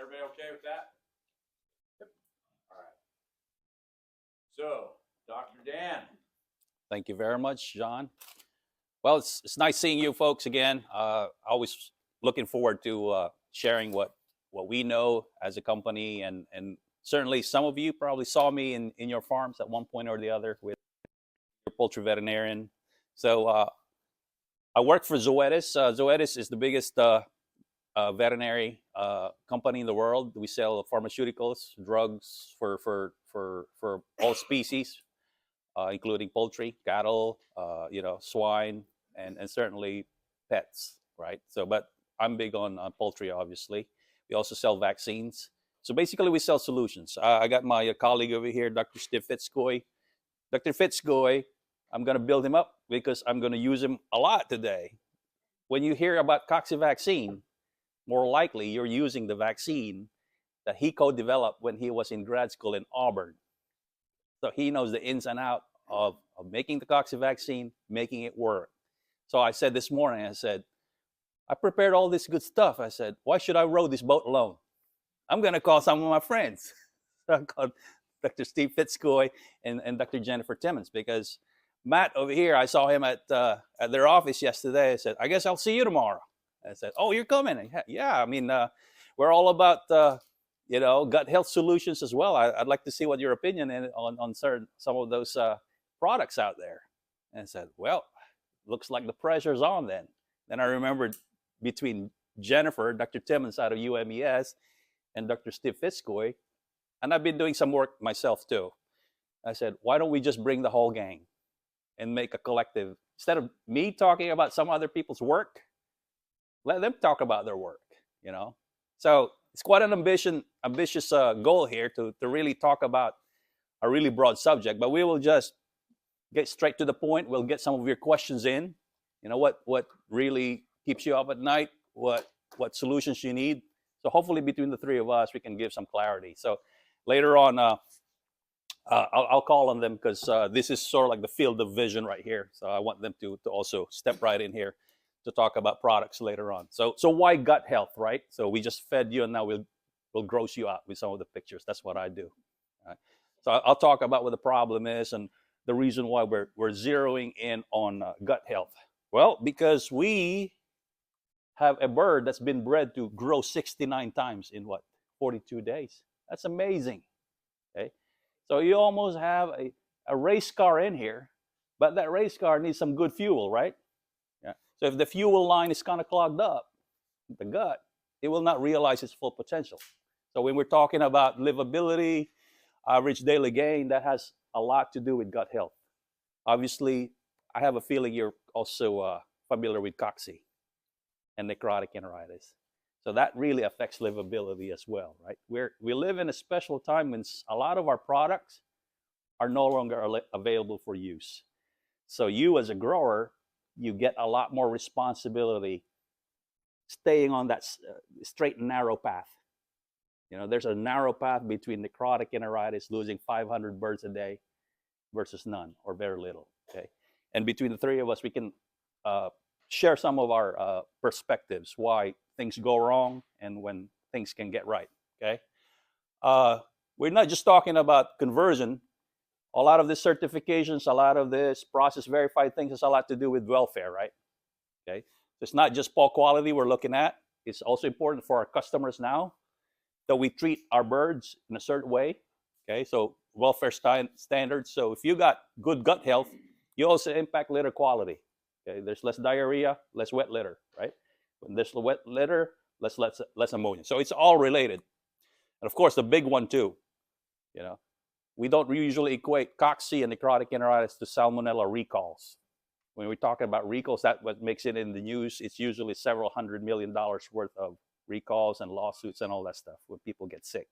everybody okay with that? Yep. All right. So, Dr. Dan. Thank you very much, John. Well, it's nice seeing you folks again. Always looking forward to sharing what we know as a company, and certainly some of you probably saw me in your farms at one point or the other with your poultry veterinarian. So I work for Zoetis. Zoetis is the biggest veterinary company in the world. We sell pharmaceuticals, drugs for all species, including poultry, cattle, swine, and certainly pets, right? So, but I'm big on poultry, obviously. We also sell vaccines. So basically, we sell solutions. I got my colleague over here, Dr. Steve Fitzcoy. Dr. Fitzcoy, I'm going to build him up because I'm going to use him a lot today. When you hear about cocci vaccine, more likely you're using the vaccine that he co-developed when he was in grad school in Auburn. So he knows the ins and outs of making the cocci vaccine, making it work. So I said this morning, I said, I prepared all this good stuff. I said, why should I row this boat alone? I'm going to call some of my friends. So I called Dr. Steve Fitzcoy and Dr. Jennifer Timmons, because Matt over here, I saw him at their office yesterday. I said, I guess I'll see you tomorrow. I said, oh, you're coming? Yeah, I mean, we're all about gut health solutions as well. I'd like to see what your opinion is on some of those products out there. And I said, well, looks like the pressure's on then. Then I remembered between Jennifer, Dr. Timmons out of UMES, and Dr. Steve Fitzcoy, and I've been doing some work myself too. I said, why don't we just bring the whole gang and make a collective? Instead of me talking about some other people's work, let them talk about their work, So it's quite an ambitious goal here to really talk about a really broad subject, but we will just get straight to the point. We'll get some of your questions in. What really keeps you up at night, what solutions you need. So hopefully between the three of us, we can give some clarity. So later on, I'll call on them, because this is sort of like the field of vision right here. So I want them to also step right in here to talk about products later on. So why gut health, right? So we just fed you, and now we'll gross you out with some of the pictures. That's what I do. Right? So I'll talk about what the problem is and the reason why we're zeroing in on gut health. Well, because we have a bird that's been bred to grow 69 times in 42 days. That's amazing. Okay, so you almost have a race car in here, but that race car needs some good fuel, right? Yeah. So if the fuel line is kind of clogged up, the gut, it will not realize its full potential. So when we're talking about livability, average daily gain, that has a lot to do with gut health. Obviously, I have a feeling you're also familiar with cocci and necrotic enteritis. So that really affects livability as well, right? We live in a special time when a lot of our products are no longer available for use. So you as a grower, you get a lot more responsibility staying on that straight and narrow path. There's a narrow path between necrotic enteritis, losing 500 birds a day, versus none or very little, okay? And between the three of us, we can share some of our perspectives, why things go wrong and when things can get right, okay? We're not just talking about conversion. A lot of the certifications, a lot of this process verified things has a lot to do with welfare, right? Okay, so it's not just paw quality we're looking at. It's also important for our customers now that we treat our birds in a certain way, okay? So welfare standards. So if you got good gut health, you also impact litter quality. Okay, there's less diarrhea, less wet litter, right? When there's wet litter, less ammonia. So it's all related. And of course, the big one too, we don't usually equate cocci and necrotic enteritis to salmonella recalls. When we're talking about recalls, that's what makes it in the news. It's usually several $100 million worth of recalls and lawsuits and all that stuff when people get sick.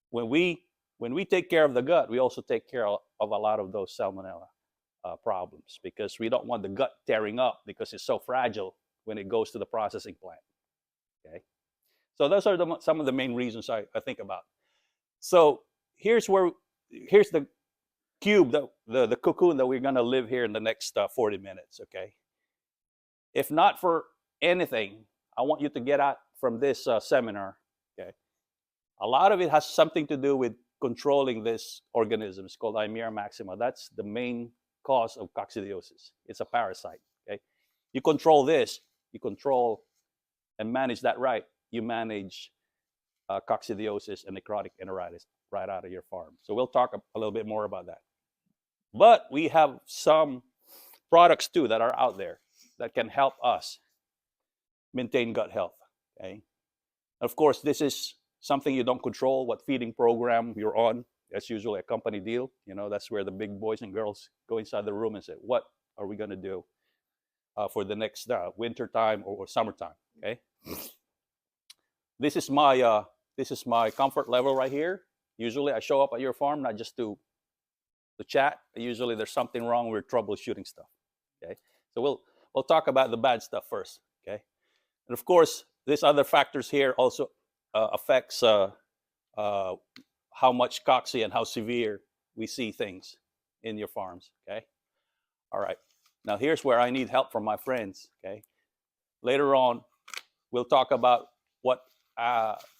When we take care of the gut, we also take care of a lot of those salmonella problems, because we don't want the gut tearing up because it's so fragile when it goes to the processing plant. Okay, so those are some of the main reasons I think about. So here's the cube, the cocoon that we're going to live here in the next 40 minutes. Okay, if not for anything, I want you to get out from this seminar Okay, a lot of it has something to do with controlling this organism. It's called Eimia maxima. That's the main cause of coccidiosis. It's a parasite. Okay, you control this, you control and manage that right. You manage coccidiosis and necrotic enteritis right out of your farm. So we'll talk a little bit more about that. But we have some products too that are out there that can help us maintain gut health. Okay, of course, this is something you don't control. What feeding program you're on? That's usually a company deal. You know, that's where the big boys and girls go inside the room and say, "What are we going to do for the next winter time or summertime?" Okay, this is my comfort level right here. Usually, I show up at your farm not just to chat. Usually, there's something wrong. We're troubleshooting stuff. Okay, so we'll talk about the bad stuff first. Okay, and of course, these other factors here also affects how much cocci and how severe we see things in your farms. Okay, all right. Now here's where I need help from my friends. Okay, later on we'll talk about what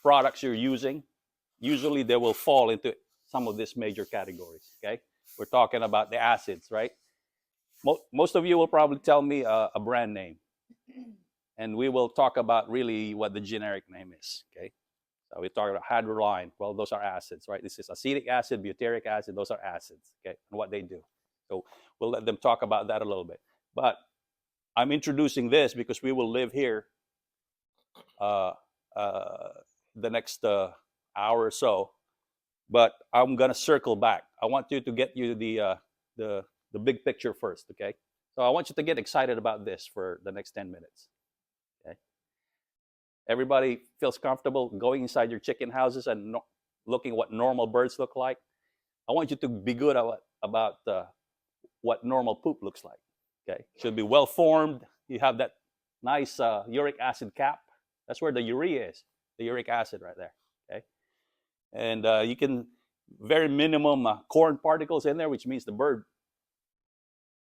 products you're using. Usually they will fall into some of these major categories. Okay, we're talking about the acids, right? Most of you will probably tell me a brand name, and we will talk about really what the generic name is. Okay, so we talk about hydrolyne. Well, those are acids, right? This is acetic acid, butyric acid. Those are acids. Okay, and what they do. So we'll let them talk about that a little bit. But I'm introducing this because we will live here the next hour or so. But I'm gonna circle back. I want you to get you the big picture first. Okay. So I want you to get excited about this for the next 10 minutes. Okay. Everybody feels comfortable going inside your chicken houses and looking what normal birds look like. I want you to be good about what normal poop looks like. Okay, should be well formed. You have that nice uric acid cap. That's where the urea is, the uric acid right there. Okay, and you can very minimum corn particles in there, which means the bird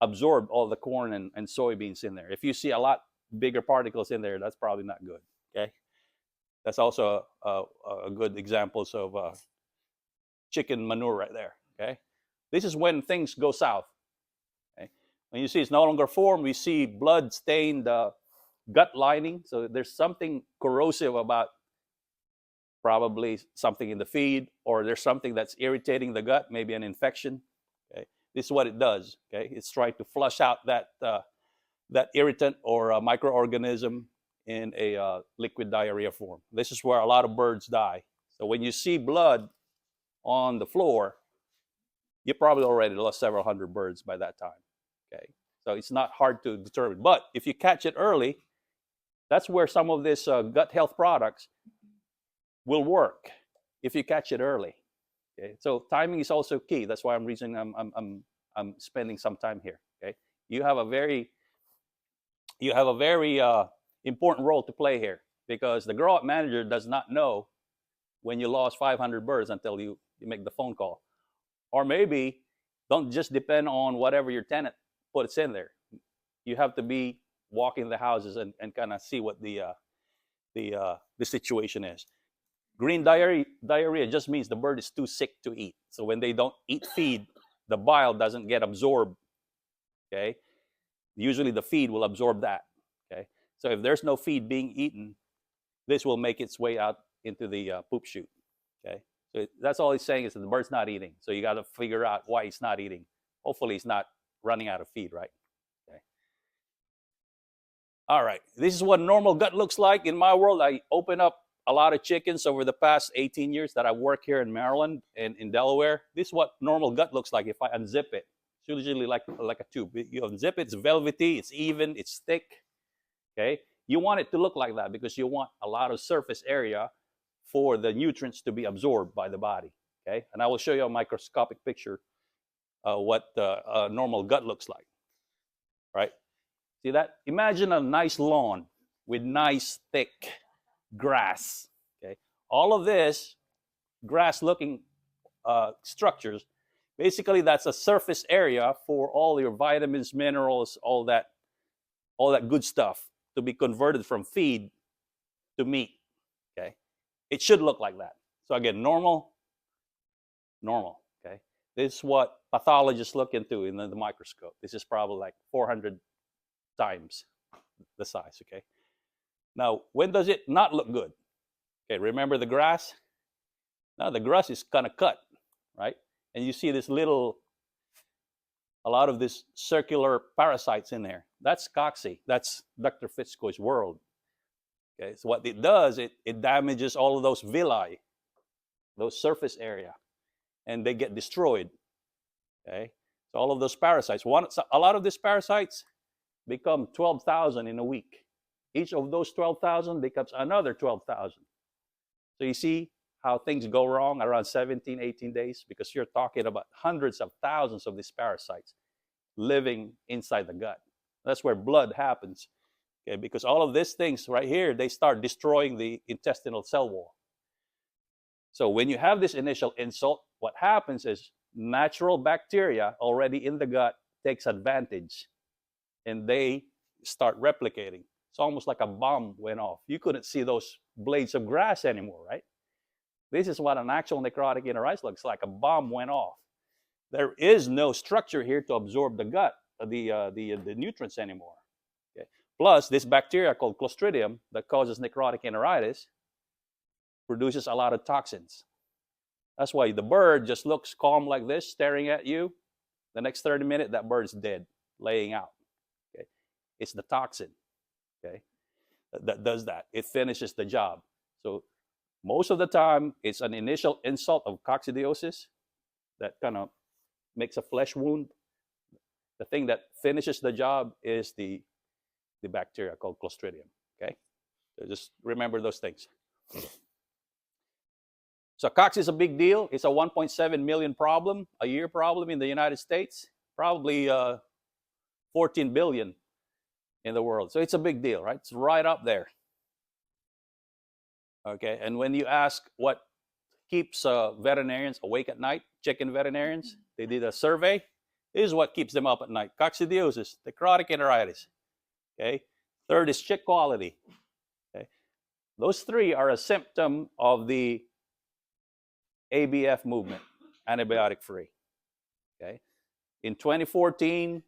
absorbed all the corn and soybeans in there. If you see a lot bigger particles in there, that's probably not good. Okay, that's also a good examples of chicken manure right there. Okay, this is when things go south. Okay? When you see it's no longer formed, we see blood stained gut lining. So there's something corrosive about probably something in the feed, or there's something that's irritating the gut, maybe an infection. Okay, this is what it does. Okay, it's trying to flush out that irritant or a microorganism in a liquid diarrhea form. This is where a lot of birds die. So when you see blood on the floor, you probably already lost several hundred birds by that time. Okay, so it's not hard to determine. But if you catch it early, that's where some of this gut health products will work if you catch it early. Okay, so timing is also key. That's why I'm spending some time here. Okay, you have a very important role to play here, because the grow-out manager does not know when you lost 500 birds until you make the phone call. Or maybe don't just depend on whatever your tenant puts in there. You have to be walking the houses and kind of see what the situation is. Green diarrhea just means the bird is too sick to eat. So when they don't eat feed, the bile doesn't get absorbed. Okay, usually the feed will absorb that. Okay, so if there's no feed being eaten, this will make its way out into the poop chute. Okay, so that's all he's saying is that the bird's not eating. So you got to figure out why he's not eating. Hopefully he's not running out of feed, right? Okay. All right, this is what normal gut looks like. In my world, I open up a lot of chickens over the past 18 years that I work here in Maryland and in Delaware. This is what normal gut looks like if I unzip it. It's usually like a tube. You unzip it, it's velvety, it's even, it's thick. Okay, you want it to look like that because you want a lot of surface area for the nutrients to be absorbed by the body. Okay, and I will show you a microscopic picture what the normal gut looks like. Right? See that? Imagine a nice lawn with nice thick grass. Okay, all of this grass-looking structures, basically that's a surface area for all your vitamins, minerals, all that good stuff to be converted from feed to meat. Okay, It should look like that. So again, normal, normal, okay? This is what pathologists look into in the microscope. This is probably like 400 times the size, okay? Now, when does it not look good? Okay, remember the grass? Now the grass is kind of cut, right? And you see this little, a lot of this circular parasites in there. That's cocci. That's Dr. Fitzcoy's world. Okay, so what it does, it damages all of those villi, those surface area, and they get destroyed. Okay, so all of those parasites, a lot of these parasites become 12,000 in a week. Each of those 12,000 becomes another 12,000. So you see how things go wrong around 17, 18 days, because you're talking about hundreds of thousands of these parasites living inside the gut. That's where blood happens. Okay, because all of these things right here, they start destroying the intestinal cell wall. So when you have this initial insult, what happens is natural bacteria already in the gut takes advantage, and they start replicating. It's almost like a bomb went off. You couldn't see those blades of grass anymore, right? This is what an actual necrotic enteritis looks like. A bomb went off. There is no structure here to absorb the gut, the nutrients anymore. Okay. Plus, this bacteria called Clostridium that causes necrotic enteritis produces a lot of toxins. That's why the bird just looks calm like this, staring at you. The next 30 minutes, that bird's dead, laying out. Okay. It's the toxin. Okay, that does that. It finishes the job. So most of the time, it's an initial insult of coccidiosis that kind of makes a flesh wound. The thing that finishes the job is the bacteria called Clostridium. Okay, so just remember those things. So cocci is a big deal. It's a 1.7 million problem, a year problem in the United States, probably 14 billion in the world. So it's a big deal, right? It's right up there. Okay, and when you ask what keeps veterinarians awake at night, chicken veterinarians, they did a survey. This is what keeps them up at night: coccidiosis, necrotic enteritis. Okay, third is chick quality. Okay, those three are a symptom of the ABF movement, antibiotic free. Okay, in 2014.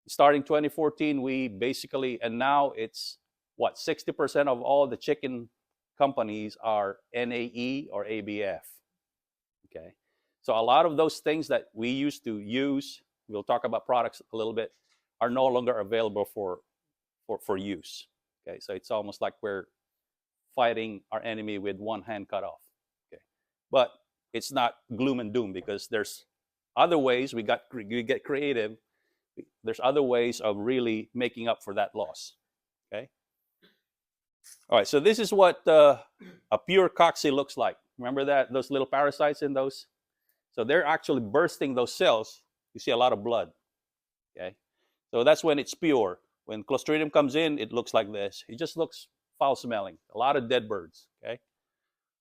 Starting 2014, we basically, and now it's what, 60% of all the chicken companies are NAE or ABF. Okay, so a lot of those things that we used to use, we'll talk about products a little bit, are no longer available for use. Okay, so it's almost like we're fighting our enemy with one hand cut off. Okay, but it's not gloom and doom, because there's other ways. We get creative. There's other ways of really making up for that loss. Okay. All right. So this is what a pure cocci looks like. Remember that, those little parasites in those? So they're actually bursting those cells. You see a lot of blood. Okay. So that's when it's pure. When Clostridium comes in, it looks like this. It just looks foul smelling. A lot of dead birds. Okay.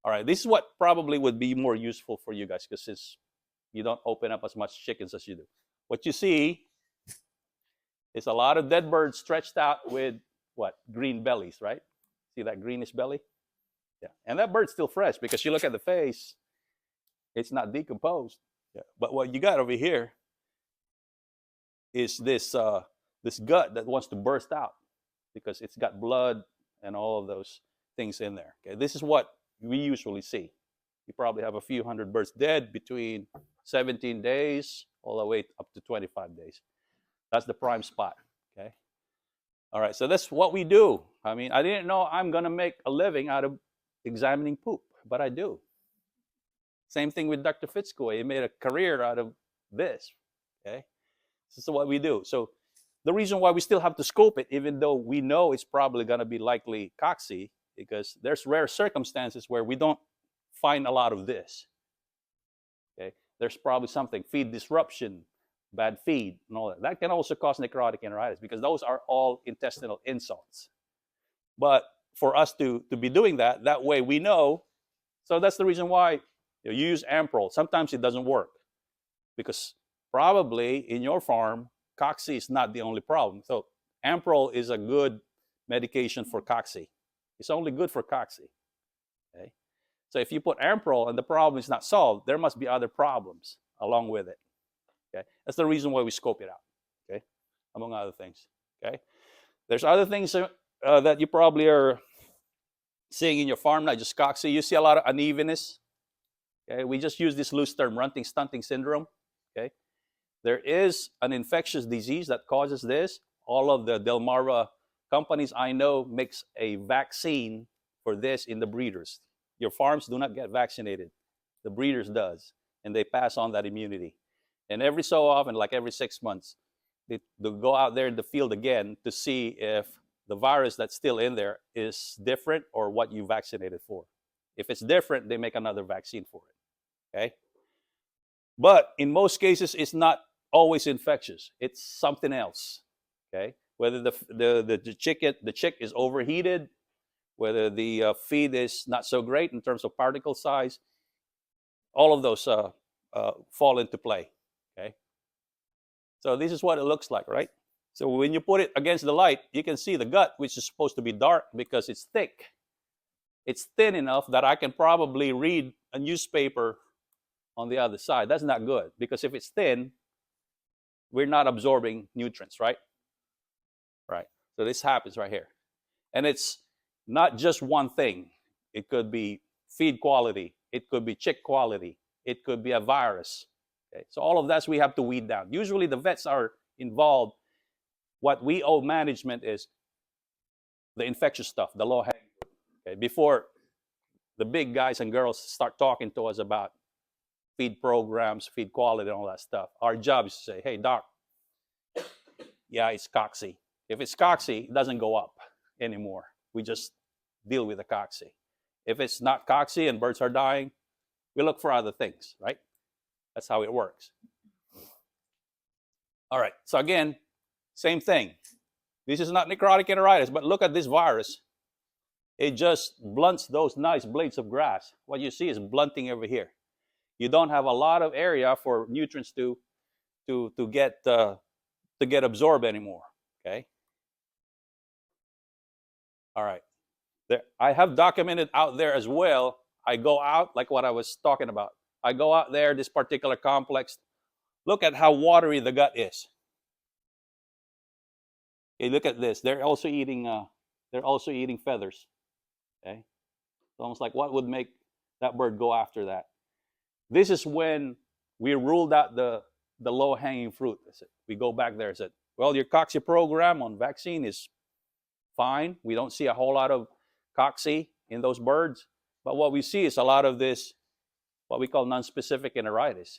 All right. This is what probably would be more useful for you guys, because you don't open up as much chickens as you do. What you see is a lot of dead birds stretched out with what? Green bellies, right? See that greenish belly? Yeah. And that bird's still fresh, because you look at the face, it's not decomposed. Yeah. But what you got over here is this gut that wants to burst out, because it's got blood and all of those things in there. Okay. This is what we usually see. You probably have a few hundred birds dead between 17 days all the way up to 25 days. That's the prime spot, okay? All right, so that's what we do. I mean, I didn't know I'm going to make a living out of examining poop, but I do. Same thing with Dr. Fitzcoy. He made a career out of this, okay? This is what we do. So the reason why we still have to scope it, even though we know it's probably going to be likely cocci, because there's rare circumstances where we don't find a lot of this, okay? There's probably something, feed disruption, bad feed, and all that. That can also cause necrotic enteritis, because those are all intestinal insults. But for us to be doing that way we know. So that's the reason why you use Amprol. Sometimes it doesn't work, because probably in your farm, cocci is not the only problem. So Amprol is a good medication for cocci. It's only good for cocci. Okay? So if you put Amprol and the problem is not solved, there must be other problems along with it. Okay, that's the reason why we scope it out. Okay, among other things. Okay, there's other things that you probably are seeing in your farm, not just cocci. You see a lot of unevenness. Okay, we just use this loose term, runting stunting syndrome. Okay, there is an infectious disease that causes this. All of the Delmarva companies I know makes a vaccine for this in the breeders. Your farms do not get vaccinated. The breeders does, and they pass on that immunity. And every so often, like every 6 months, they'll go out there in the field again to see if the virus that's still in there is different or what you vaccinated for. If it's different, they make another vaccine for it. Okay? But in most cases, it's not always infectious. It's something else. Okay? Whether the chick is overheated, whether the feed is not so great in terms of particle size, all of those fall into play. Okay? So this is what it looks like, right? So when you put it against the light, you can see the gut, which is supposed to be dark because it's thick. It's thin enough that I can probably read a newspaper on the other side. That's not good because if it's thin, we're not absorbing nutrients, right? Right. So this happens right here. And it's not just one thing. It could be feed quality. It could be chick quality. It could be a virus. Okay? So all of that we have to weed down. Usually the vets are involved. What we owe management is the infectious stuff, the low hanging fruit. Okay? Before the big guys and girls start talking to us about feed programs, feed quality, and all that stuff, our job is to say, hey, doc, yeah, it's cocci. If it's cocci, it doesn't go up anymore. We just deal with the cocci. If it's not cocci and birds are dying, we look for other things, right? That's how it works. All right, so again, same thing. This is not necrotic enteritis, but look at this virus. It just blunts those nice blades of grass. What you see is blunting over here. You don't have a lot of area for nutrients to get absorbed anymore. Okay. All right. There, I have documented out there as well. I go out like what I was talking about. I go out there, this particular complex. Look at how watery the gut is. Okay, look at this. They're also eating feathers. Okay. It's almost like what would make that bird go after that? This is when we ruled out the low-hanging fruit. We go back there and said, well, your cocci program on vaccine is fine. We don't see a whole lot of cocci in those birds. But what we see is a lot of this, what we call non-specific enteritis.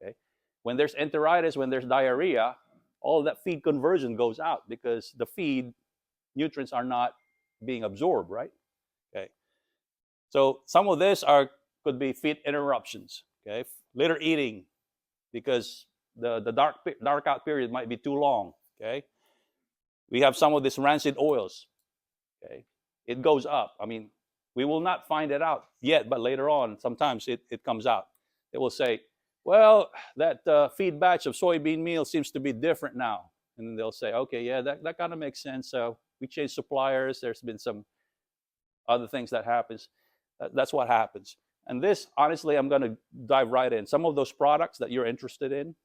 Okay? When there's enteritis, when there's diarrhea, all that feed conversion goes out because the feed nutrients are not being absorbed, right? Okay. So some of this could be feed interruptions, okay? Litter eating because the dark out period might be too long, okay? We have some of these rancid oils, okay? It goes up. I mean, we will not find it out yet, but later on, sometimes it comes out. They will say, well, that feed batch of soybean meal seems to be different now. And then they'll say, okay, yeah, that kind of makes sense. So we changed suppliers. There's been some other things that happens. That's what happens. And this, honestly, I'm going to dive right in. Some of those products that you're interested in,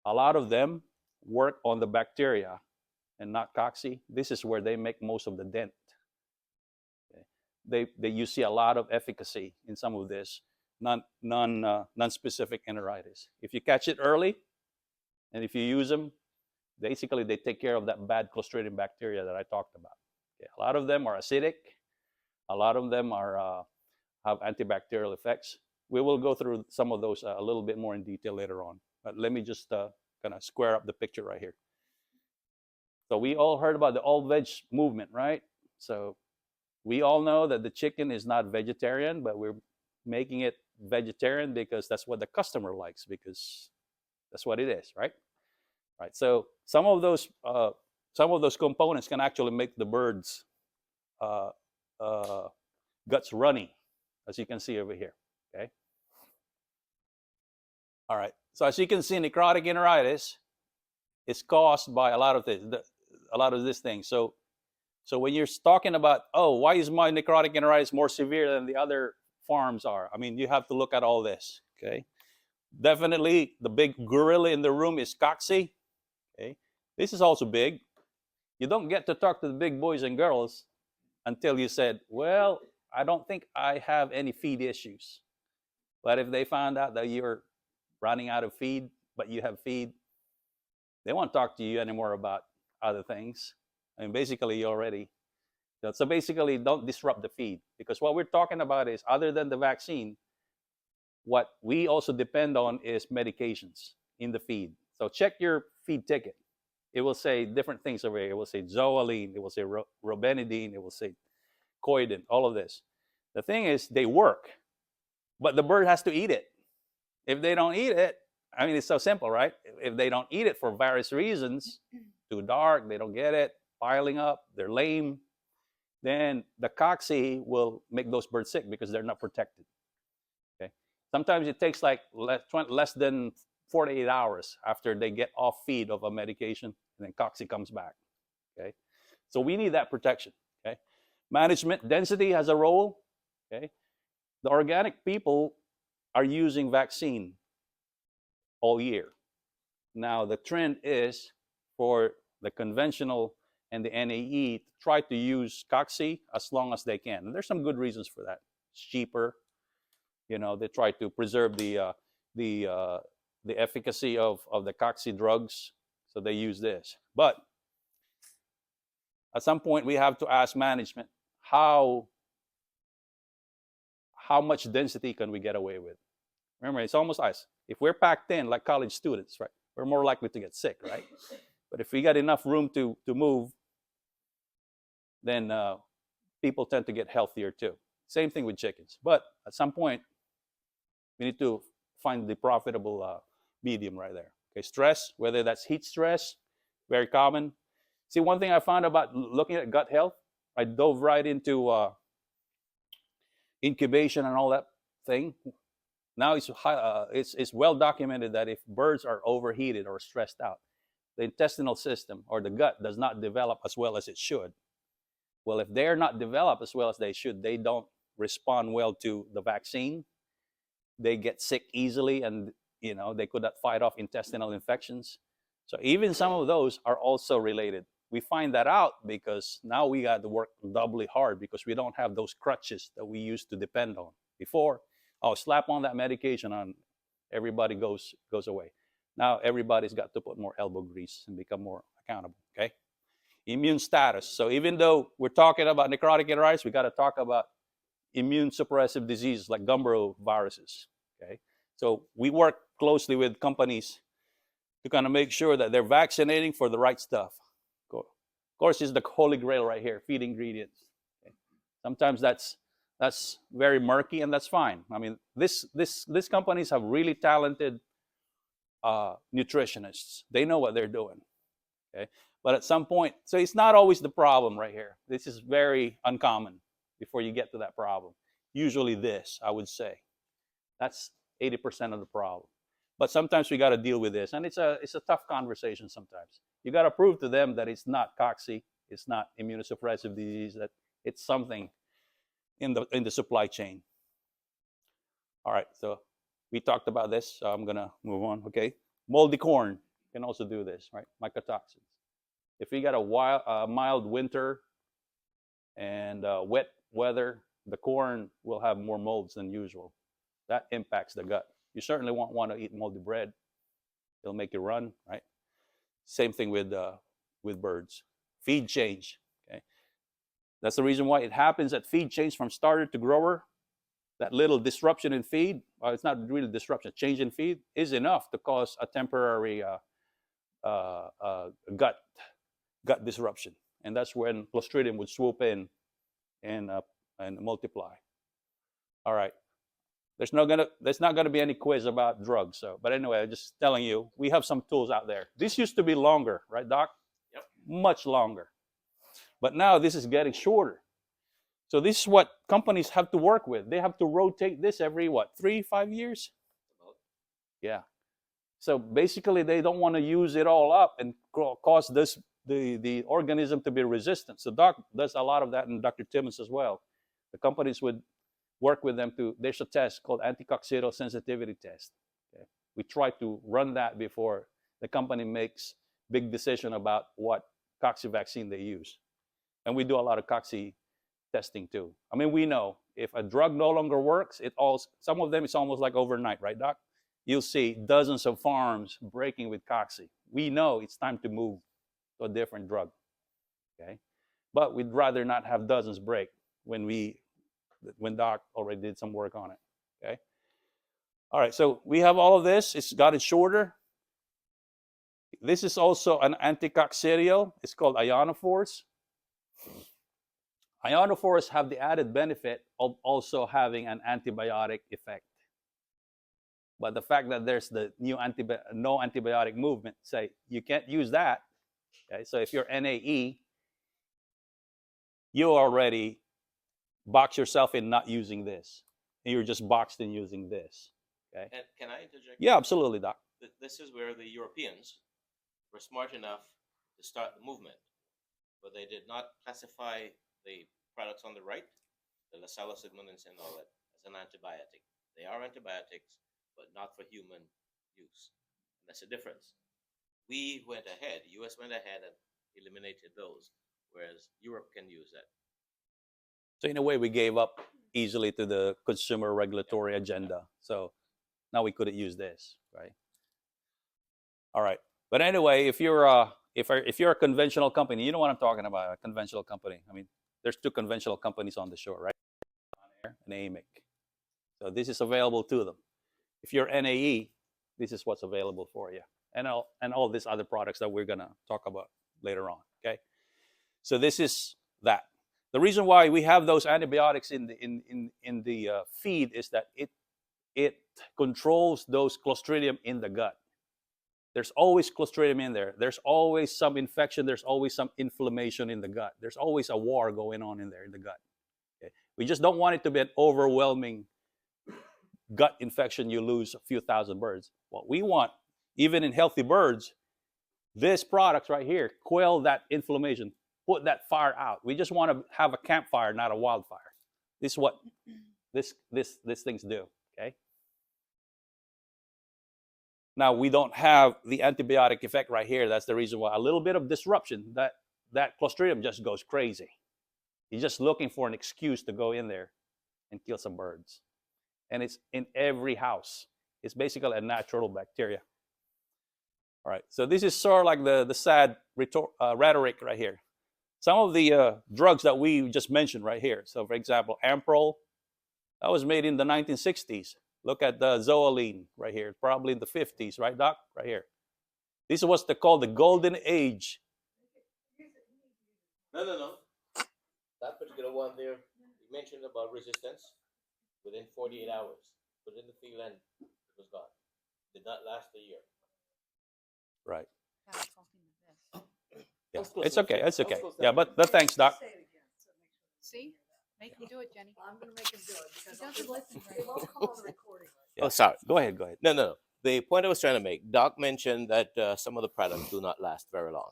a lot of them work on the bacteria and not cocci. This is where they make most of the dent. Okay. You see a lot of efficacy in some of this non-specific enteritis. If you catch it early, and if you use them, basically they take care of that bad Clostridium bacteria that I talked about. Okay. A lot of them are acidic. A lot of them have antibacterial effects. We will go through some of those a little bit more in detail later on. But let me just kind of square up the picture right here. So we all heard about the all-veg movement, right? So we all know that the chicken is not vegetarian, but we're making it vegetarian because that's what the customer likes, because that's what it is, right? Right. So some of those components can actually make the birds guts runny, as you can see over here. Okay. All right. So as you can see, necrotic enteritis is caused by a lot of this thing. So So when you're talking about, oh, why is my necrotic enteritis more severe than the other farms are? I mean, you have to look at all this, okay? Definitely the big gorilla in the room is cocci, okay? This is also big. You don't get to talk to the big boys and girls until you said, well, I don't think I have any feed issues. But if they found out that you're running out of feed, but you have feed, they won't talk to you anymore about other things. I mean, basically, you already. So basically, don't disrupt the feed, because what we're talking about is, other than the vaccine, what we also depend on is medications in the feed. So check your feed ticket. It will say different things over here. It will say zoaline, it will say robenidine, it will say coidin, all of this. The thing is, they work, but the bird has to eat it. If they don't eat it, I mean, it's so simple, right? If they don't eat it for various reasons, too dark, they don't get it, piling up, they're lame, then the cocci will make those birds sick because they're not protected. Okay. Sometimes it takes like less than 48 hours after they get off feed of a medication, and then cocci comes back. Okay. So we need that protection. Okay. Management density has a role. Okay. The organic people are using vaccine all year. Now the trend is for the conventional and the NAE to try to use cocci as long as they can. And there's some good reasons for that. It's cheaper. You know, they try to preserve the efficacy of the cocci drugs, so they use this. But at some point, we have to ask management, how much density can we get away with? Remember, it's almost us. If we're packed in like college students, right, we're more likely to get sick, right? But if we got enough room to move, then people tend to get healthier too. Same thing with chickens. But at some point, we need to find the profitable medium right there. Okay, stress, whether that's heat stress, very common. See, one thing I found about looking at gut health, I dove right into incubation and all that thing. Now it's well documented that if birds are overheated or stressed out, the intestinal system or the gut does not develop as well as it should. Well, if they're not developed as well as they should, they don't respond well to the vaccine. They get sick easily, and they could not fight off intestinal infections. So even some of those are also related. We find that out because now we got to work doubly hard, because we don't have those crutches that we used to depend on before. Oh, slap on that medication on, everybody goes away. Now everybody's got to put more elbow grease and become more accountable. Okay. Immune status. So even though we're talking about necrotic enteritis, we got to talk about immune suppressive diseases like Gumboro viruses. Okay. So we work closely with companies to kind of make sure that they're vaccinating for the right stuff. Of course, it's the holy grail right here, feed ingredients. Okay. Sometimes that's very murky, and that's fine. I mean, these companies have really talented nutritionists. They know what they're doing. Okay. But at some point, so it's not always the problem right here. This is very uncommon before you get to that problem. Usually this, I would say. That's 80% of the problem. But sometimes we got to deal with this, and it's a tough conversation sometimes. You got to prove to them that it's not cocci, it's not immunosuppressive disease, that it's something in the supply chain. All right, so we talked about this, so I'm gonna move on. Okay, moldy corn can also do this, right? Mycotoxins. If we got a mild winter and wet weather, the corn will have more molds than usual. That impacts the gut. You certainly won't want to eat moldy bread. It'll make you run, right? Same thing with birds. Feed change. Okay, that's the reason why it happens at feed change from starter to grower. That little disruption in feed, well, it's not really disruption, change in feed is enough to cause a temporary gut disruption, and that's when Clostridium would swoop in and multiply. All right, there's not gonna be any quiz about drugs. So, but anyway, I'm just telling you, we have some tools out there. This used to be longer, right, Doc? Yep. Much longer, but now this is getting shorter. So this is what companies have to work with. They have to rotate this every 3-5 years? Yeah. So basically, they don't want to use it all up and cause this the organism to be resistant. So Doc does a lot of that, and Dr. Timmons as well. The companies would work with them to, there's a test called anticoccidial sensitivity test. Okay? We try to run that before the company makes big decision about what cocci vaccine they use. And we do a lot of cocci testing too. I mean, we know if a drug no longer works, some of them it's almost like overnight, right, Doc? You'll see dozens of farms breaking with cocci. We know it's time to move to a different drug, okay? But we'd rather not have dozens break when Doc already did some work on it, okay? All right, so we have all of this. It's got it shorter. This is also an anticoccidial. It's called ionophores. Ionophores have the added benefit of also having an antibiotic effect. But the fact that there's the new no antibiotic movement, say you can't use that. Okay? So if you're NAE, you already box yourself in not using this. And you're just boxed in using this. Okay? And can I interject? Yeah, absolutely, Doc. This is where the Europeans were smart enough to start the movement, but they did not classify the products on the right, the lacellus-igmonins and all that, as an antibiotic. They are antibiotics, but not for human use. And that's the difference. We went ahead, the US went ahead and eliminated those, whereas Europe can use that. So in a way, we gave up easily to the consumer regulatory agenda. So now we couldn't use this, right? All right. But anyway, if you're a conventional company, you know what I'm talking about, a conventional company. I mean, there's two conventional companies on the show, right? And AMIC. So this is available to them. If you're NAE, this is what's available for you. And all these other products that we're gonna talk about later on, okay? So this is that. The reason why we have those antibiotics in the feed is that it controls those Clostridium in the gut. There's always Clostridium in there. There's always some infection. There's always some inflammation in the gut. There's always a war going on in there in the gut. Okay? We just don't want it to be an overwhelming gut infection. You lose a few thousand birds. What we want, even in healthy birds, this product right here, quell that inflammation, put that fire out. We just want to have a campfire, not a wildfire. This is what these things do. Okay. Now we don't have the antibiotic effect right here. That's the reason why a little bit of disruption, that Clostridium just goes crazy. He's just looking for an excuse to go in there and kill some birds. And it's in every house. It's basically a natural bacteria. All right, so this is sort of like the sad rhetoric right here. Some of the drugs that we just mentioned right here. So for example, Amprol, that was made in the 1960s. Look at the Zoeline right here, probably in the 50s, right, Doc? Right here. This is what's called the golden age. No. That particular one there, you mentioned about resistance. Within 48 hours, put it in the field and it was gone. Did not last a year. Right. Yeah. It's okay. It's okay. Yeah, but thanks, Doc. See? Make him do it, Jenny. I'm gonna make him do it because He doesn't listen very it won't come on the recording. Yeah. Oh, sorry. Go ahead. No. The point I was trying to make, Doc mentioned that some of the products do not last very long.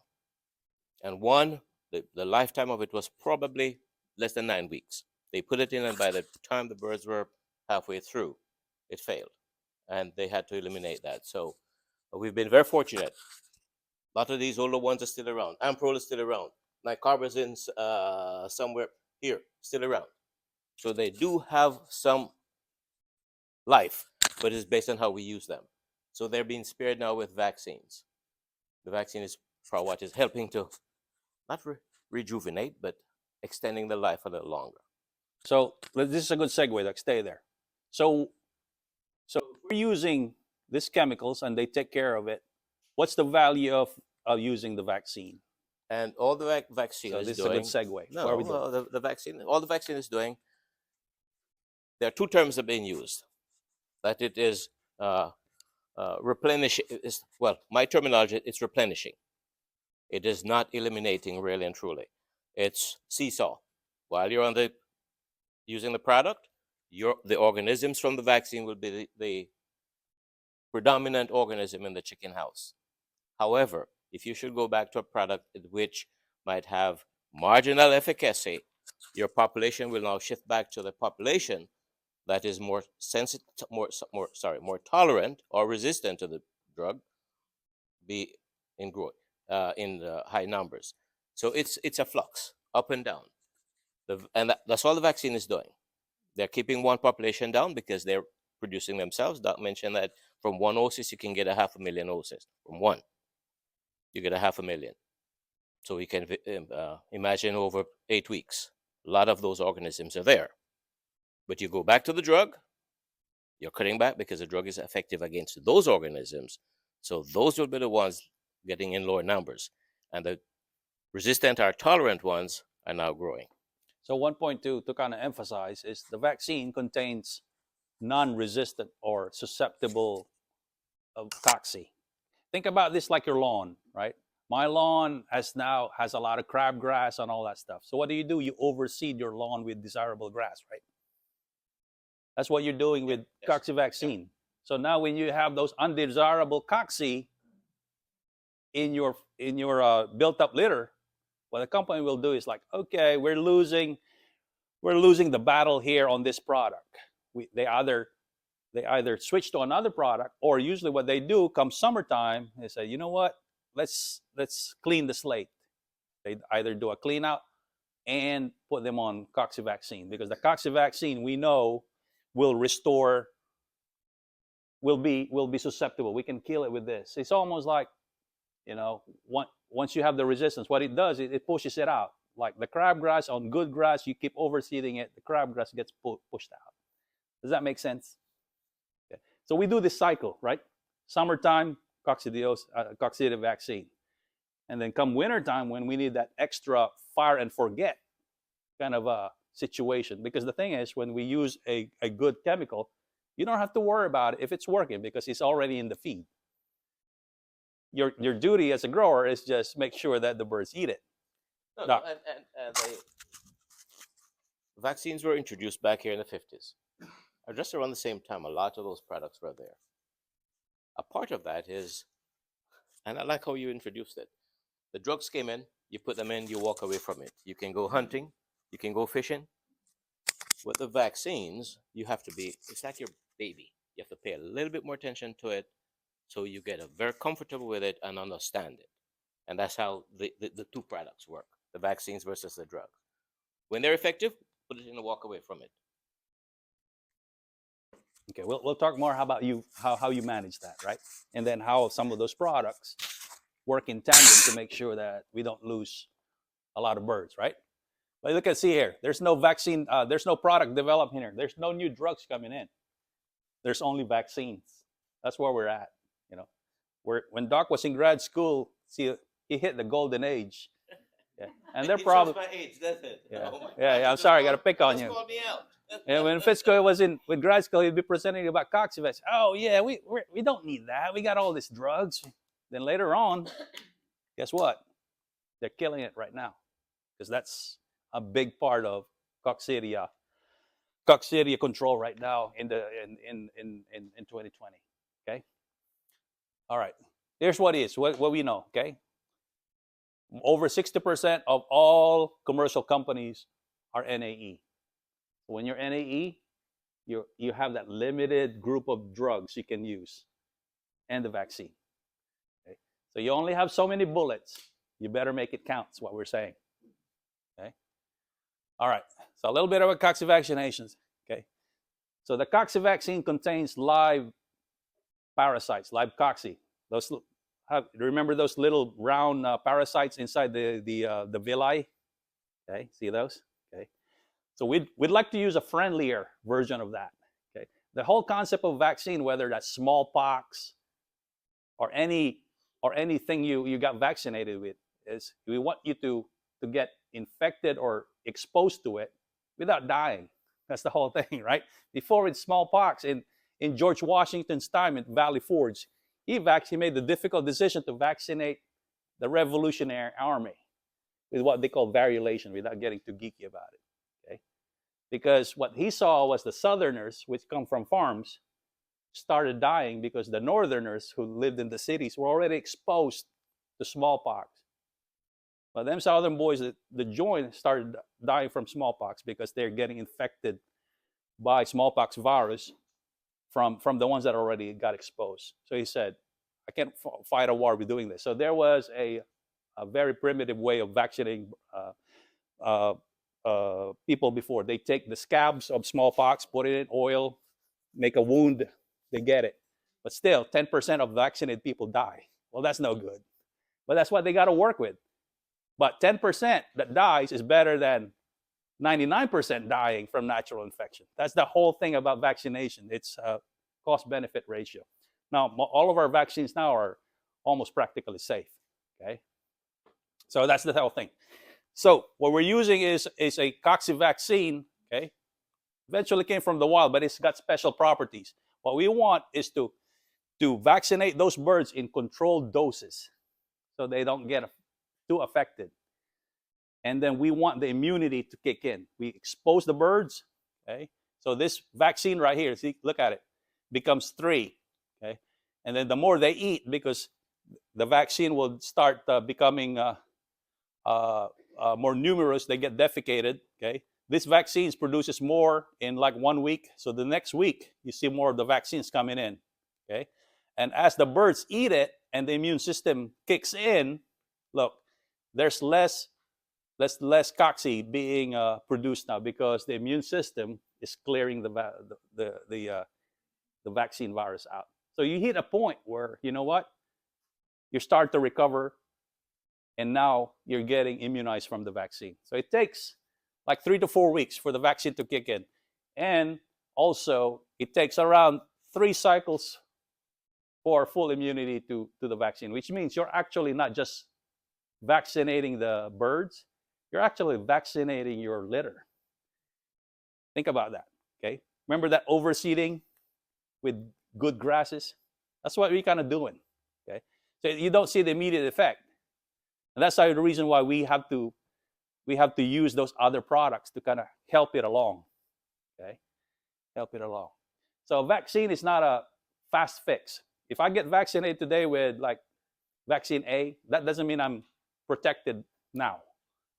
And one, the lifetime of it was probably less than 9 weeks. They put it in, and by the time the birds were halfway through, it failed. And they had to eliminate that. So we've been very fortunate. A lot of these older ones are still around. Amprol is still around. Nicarbazin's somewhere here, still around. So they do have some life, but it's based on how we use them. So they're being spared now with vaccines. The vaccine is for what is helping to not rejuvenate, but extending the life a little longer. So this is a good segue, Doc. Stay there. So if we're using these chemicals and they take care of it, what's the value of using the vaccine? And all the vaccine So is this doing. is a good segue. No, What are we doing? well, the vaccine. All the vaccine is doing. There are two terms that are being used. That it is replenishing. Well, my terminology, it's replenishing. It is not eliminating really and truly. It's seesaw. While you're using the product, the organisms from the vaccine will be the predominant organism in the chicken house. However, if you should go back to a product which might have marginal efficacy, your population will now shift back to the population that is more sensitive, more tolerant or resistant to the drug, be in growth, in the high numbers. So it's a flux, up and down. That's all the vaccine is doing. They're keeping one population down because they're producing themselves. Doc mentioned that from one oocyst, you can get 500,000 oocysts. From one, you get 500,000. So we can imagine over 8 weeks, a lot of those organisms are there. But you go back to the drug, you're cutting back because the drug is effective against those organisms. So those will be the ones getting in lower numbers. And the resistant or tolerant ones are now growing. So one point to kind of emphasize is the vaccine contains non-resistant or susceptible of cocci. Think about this like your lawn, right? My lawn has a lot of crabgrass and all that stuff. So what do? You overseed your lawn with desirable grass, right? That's what you're doing with cocci vaccine. So now when you have those undesirable cocci in your built-up litter, what the company will do is like, okay, we're losing the battle here on this product. They either switch to another product, or usually what they do come summertime, they say, you know what, let's clean the slate. They either do a clean out and put them on cocci vaccine, because the cocci vaccine we know will be susceptible. We can kill it with this. It's almost like, once you have the resistance, what it does, it pushes it out. Like the crabgrass on good grass, you keep overseeding it, the crabgrass gets pushed out. Does that make sense? Okay. So we do this cycle, right? Summertime, coccidia vaccine. And then come wintertime, when we need that extra fire and forget kind of a situation. Because the thing is, when we use a good chemical, you don't have to worry about it if it's working, because it's already in the feed. Your duty as a grower is just make sure that the birds eat it. And the vaccines were introduced back here in the 50s. Just around the same time, a lot of those products were there. A part of that is, and I like how you introduced it, the drugs came in, you put them in, you walk away from it. You can go hunting, you can go fishing. With the vaccines, you have to be, it's like your baby. You have to pay a little bit more attention to it, so you get very comfortable with it and understand it. And that's how the two products work, the vaccines versus the drugs. When they're effective, put it in and walk away from it. Okay, we'll talk more about how you manage that, right? And then how some of those products work in tandem to make sure that we don't lose a lot of birds, right? But look see here, there's no vaccine, there's no product developed here. There's no new drugs coming in. There's only vaccines. That's where we're at. When Doc was in grad school, see, he hit the golden age. Yeah. And they're probably my age, doesn't it? Yeah. Oh Yeah, I'm sorry, I gotta pick on you. Call me out. And when Fitzco was with grad school, he'd be presenting about coccivax. Oh yeah, we don't need that. We got all these drugs. Then later on, guess what? They're killing it right now, because that's a big part of coccidia control right now in 2020. Okay. All right. Here's what we know. Okay. Over 60% of all commercial companies are NAE. When you're NAE, you have that limited group of drugs you can use and the vaccine. Okay? So you only have so many bullets. You better make it count, is what we're saying. Okay? All right. So a little bit about cocci vaccinations. Okay? So the cocci vaccine contains live parasites, live cocci. Remember those little round parasites inside the villi? Okay, see those? Okay. So we'd like to use a friendlier version of that. Okay. The whole concept of vaccine, whether that's smallpox or anything you got vaccinated with, is we want you to get infected or exposed to it without dying. That's the whole thing, right? Before with smallpox in George Washington's time at Valley Forge, he made the difficult decision to vaccinate the Revolutionary Army with what they call variolation, without getting too geeky about it. Okay? Because what he saw was the Southerners, which come from farms, started dying because the Northerners who lived in the cities were already exposed to smallpox. But them southern boys, the joint started dying from smallpox because they're getting infected by smallpox virus from the ones that already got exposed. So he said, I can't fight a war with doing this. So there was a very primitive way of vaccinating people before. They take the scabs of smallpox, put it in oil, make a wound, they get it. But still, 10% of vaccinated people die. Well, that's no good. But that's what they got to work with. But 10% that dies is better than 99% dying from natural infection. That's the whole thing about vaccination. It's a cost-benefit ratio. Now, all of our vaccines now are almost practically safe, okay? So that's the whole thing. So what we're using is a cocci vaccine, okay? Eventually came from the wild, but it's got special properties. What we want is to vaccinate those birds in controlled doses so they don't get too affected. And then we want the immunity to kick in. We expose the birds, okay? So this vaccine right here, see, look at it, becomes 3, okay? And then the more they eat, because the vaccine will start becoming more numerous, they get defecated, okay? This vaccine produces more in like 1 week. So the next week, you see more of the vaccines coming in, okay? And as the birds eat it and the immune system kicks in, look, there's less cocci being produced now because the immune system is clearing the vaccine virus out. So you hit a point where, you know what? You start to recover, and now you're getting immunized from the vaccine. So it takes like 3 to 4 weeks for the vaccine to kick in. And also, it takes around 3 cycles for full immunity to the vaccine, which means you're actually not just vaccinating the birds, you're actually vaccinating your litter. Think about that, okay? Remember that overseeding with good grasses? That's what we're kind of doing, okay? So you don't see the immediate effect. And that's the reason why we have to use those other products to kind of help it along, okay? Help it along. So vaccine is not a fast fix. If I get vaccinated today with like vaccine A, that doesn't mean I'm protected now.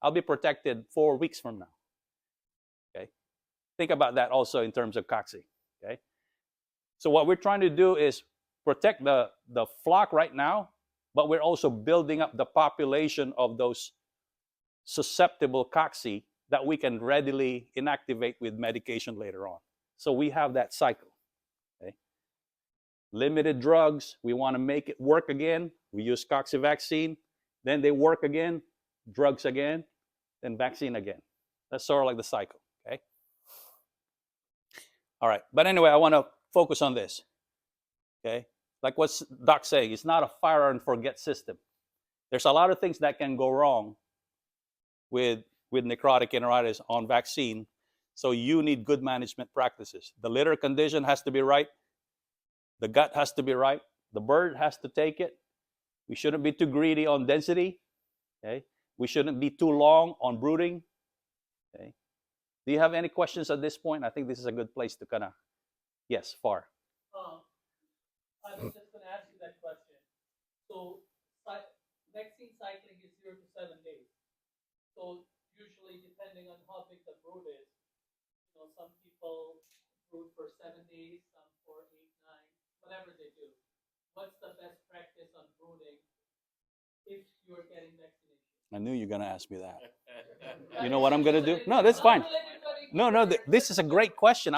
I'll be protected 4 weeks from now, okay? Think about that also in terms of cocci, okay? So what we're trying to do is protect the flock right now, but we're also building up the population of those susceptible cocci that we can readily inactivate with medication later on. So we have that cycle, okay? Limited drugs, we want to make it work again. We use cocci vaccine, then they work again, drugs again, then vaccine again. That's sort of like the cycle, okay? All right, but anyway, I want to focus on this, okay? Like what Doc's saying, it's not a fire and forget system. There's a lot of things that can go wrong with necrotic enteritis on vaccine, so you need good management practices. The litter condition has to be right. The gut has to be right. The bird has to take it. We shouldn't be too greedy on density, okay? We shouldn't be too long on brooding, okay? Do you have any questions at this point? I think this is a good place to kind of, yes, Far. I was just going to ask you that question. So, vaccine cycling is 0 to 7 days. So, usually, depending on how big the brood is, some people brood for 7 days, some for 8, 9, whatever they do. What's the best practice on brooding if you're getting vaccination? I knew you were going to ask me that. You know what I'm going to do? No, that's fine. No, this is a great question.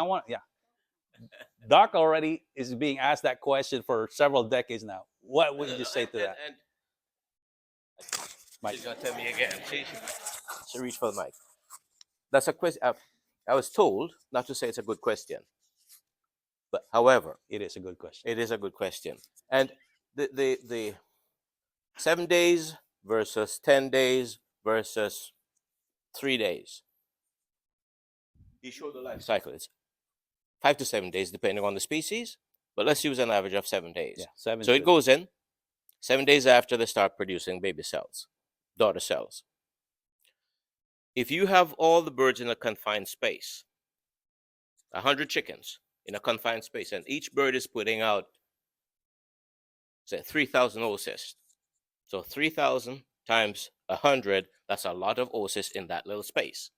Doc already is being asked that question for several decades now. What would you say to that? Mike. She's going to tell me again. She reached for the mic. That's a question. I was told not to say it's a good question. But however, It is a good question. it is a good question. And the 7 days versus 10 days versus 3 days. He showed the life cycle. It's 5 to 7 days, depending on the species. But let's use an average of 7 days. Yeah, 7. So it goes in 7 days after they start producing baby cells, daughter cells. If you have all the birds in a confined space, 100 chickens in a confined space, and each bird is putting out, say, 3,000 oocysts. So 3,000 times 100, that's a lot of oocysts in that little space.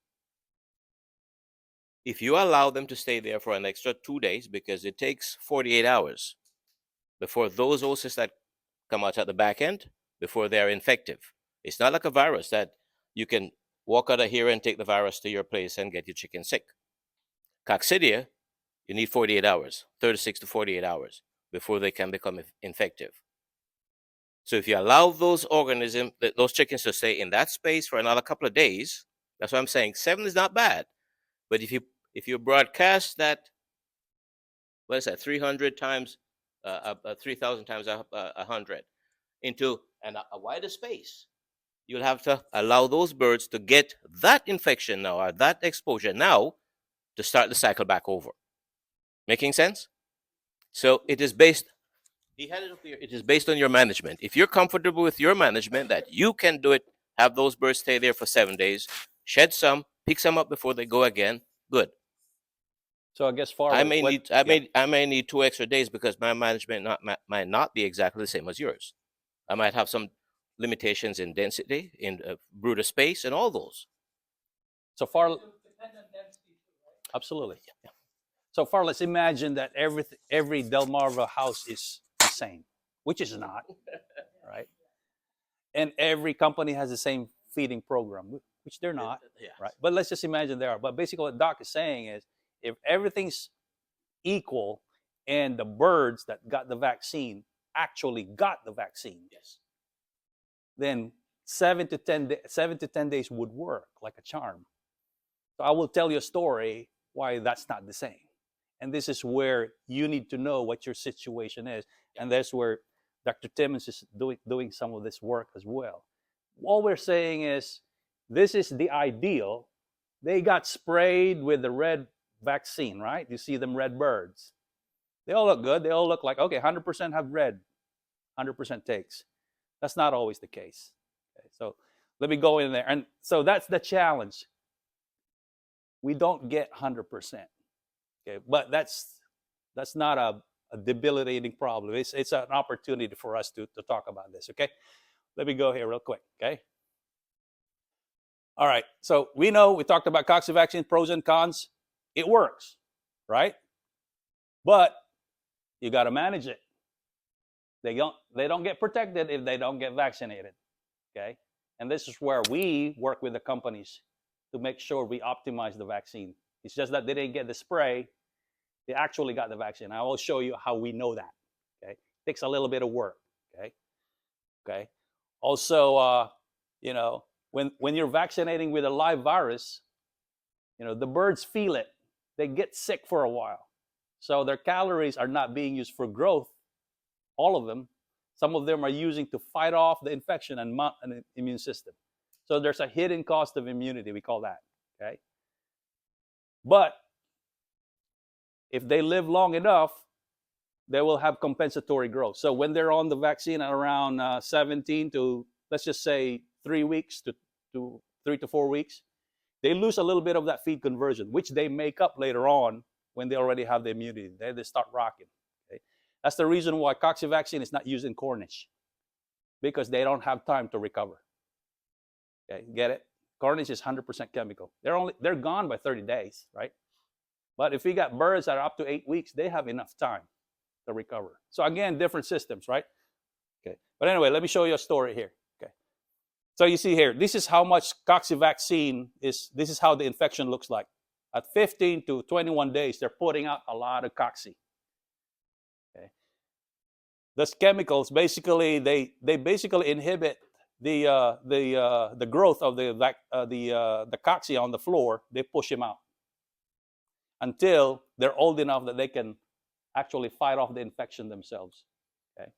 If you allow them to stay there for an extra 2 days, because it takes 48 hours before those oocysts that come out at the back end, before they're infective. It's not like a virus that you can walk out of here and take the virus to your place and get your chicken sick. Coccidia, you need 48 hours, 36 to 48 hours before they can become infective. So if you allow those organisms, those chickens to stay in that space for another couple of days, that's what I'm saying. 7 is not bad. But if you broadcast that, what is that, 300 times, 3,000 times 100 into a wider space, you'll have to allow those birds to get that infection now, or that exposure now, to start the cycle back over. Making sense? So it is based, it is based on your management. If you're comfortable with your management that you can do it, have those birds stay there for 7 days, shed some, pick some up before they go again, good. So I guess I may need 2 extra days because my management might not be exactly the same as yours. I might have some limitations in density, in brooder space, and all those. So far, It would depend on density too, right? absolutely. Yeah. So far, let's imagine that every Delmarva house is the same, which is not, right? And every company has the same feeding program, which they're not, Yeah. right? But let's just imagine they are. But basically, what Doc is saying is, if everything's equal and the birds that got the vaccine actually got the vaccine, Yes. then 7 to 10 days would work like a charm. So I will tell you a story why that's not the same. And this is where you need to know what your situation is. And that's where Dr. Timmons is doing some of this work as well. All we're saying is, this is the ideal. They got sprayed with the red vaccine, right? You see them red birds. They all look good. They all look like, okay, 100% have red, 100% takes. That's not always the case. Okay, so let me go in there. And so that's the challenge. We don't get 100%. Okay, but that's not a debilitating problem. It's an opportunity for us to talk about this. Okay, let me go here real quick. Okay. All right. So we talked about cocci vaccine pros and cons. It works, right? But you got to manage it. They don't get protected if they don't get vaccinated. Okay, and this is where we work with the companies to make sure we optimize the vaccine. It's just that they didn't get the spray. They actually got the vaccine. I will show you how we know that. Okay, it takes a little bit of work. Okay. Also, when you're vaccinating with a live virus, the birds feel it. They get sick for a while, so their calories are not being used for growth. All of them. Some of them are using to fight off the infection and mount an immune system. So there's a hidden cost of immunity. We call that. Okay. But if they live long enough, they will have compensatory growth. So when they're on the vaccine at around 17 to, let's just say, 3 weeks to 3 to 4 weeks, they lose a little bit of that feed conversion, which they make up later on when they already have the immunity. They start rocking. Okay? That's the reason why cocci vaccine is not used in Cornish, because they don't have time to recover. Okay, get it? Cornish is 100% chemical. They're gone by 30 days, right? But if we got birds that are up to 8 weeks, they have enough time to recover. So again, different systems, right? Okay. But anyway, let me show you a story here. Okay. So you see here, this is how much cocci vaccine is. This is how the infection looks like. At 15 to 21 days, they're putting out a lot of cocci. Okay. Those chemicals basically they basically inhibit the growth of the cocci on the floor. They push them out until they're old enough that they can actually fight off the infection themselves. Okay.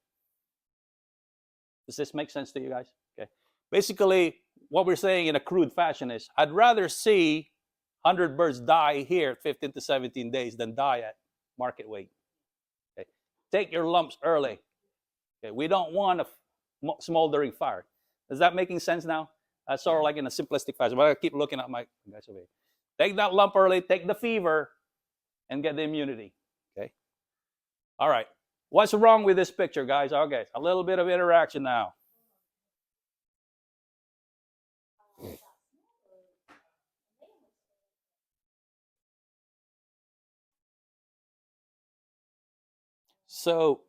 Does this make sense to you guys? Okay. Basically, what we're saying in a crude fashion is, I'd rather see 100 birds die here at 15 to 17 days than die at market weight. Okay. Take your lumps early. Okay. We don't want a smoldering fire. Is that making sense now? Sort of like in a simplistic fashion, but I keep looking at my guys over here. Take that lump early, take the fever, and get the immunity. Okay. All right. What's wrong with this picture, guys? Okay, a little bit of interaction now. So,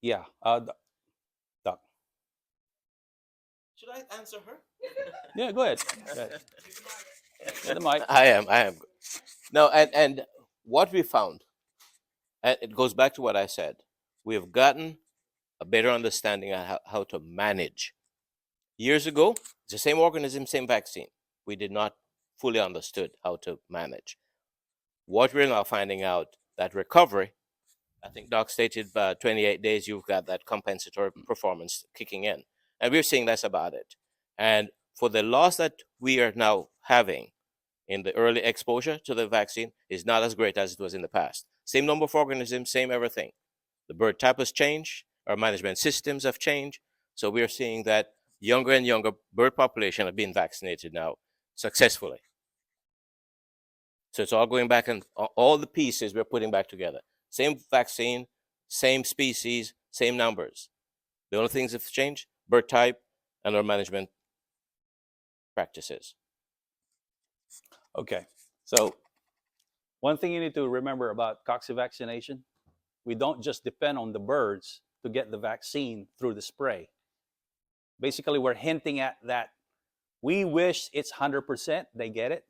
yeah, Doc. Should I answer her? Yeah, go ahead. Go ahead. Get the mic. I am. No, and what we found, and it goes back to what I said. We have gotten a better understanding of how to manage. Years ago, it's the same organism, same vaccine. We did not fully understood how to manage. What we're now finding out that recovery, I think Doc stated 28 days, you've got that compensatory performance kicking in. And we're seeing less about it. And for the loss that we are now having in the early exposure to the vaccine is not as great as it was in the past. Same number of organisms, same everything. The bird type has changed, our management systems have changed. So we're seeing that younger and younger bird population are being vaccinated now successfully. So it's all going back, and all the pieces we're putting back together. Same vaccine, same species, same numbers. The only things that have changed, bird type and our management practices. Okay. So, one thing you need to remember about cocci vaccination, we don't just depend on the birds to get the vaccine through the spray. Basically, we're hinting at that we wish it's 100% they get it,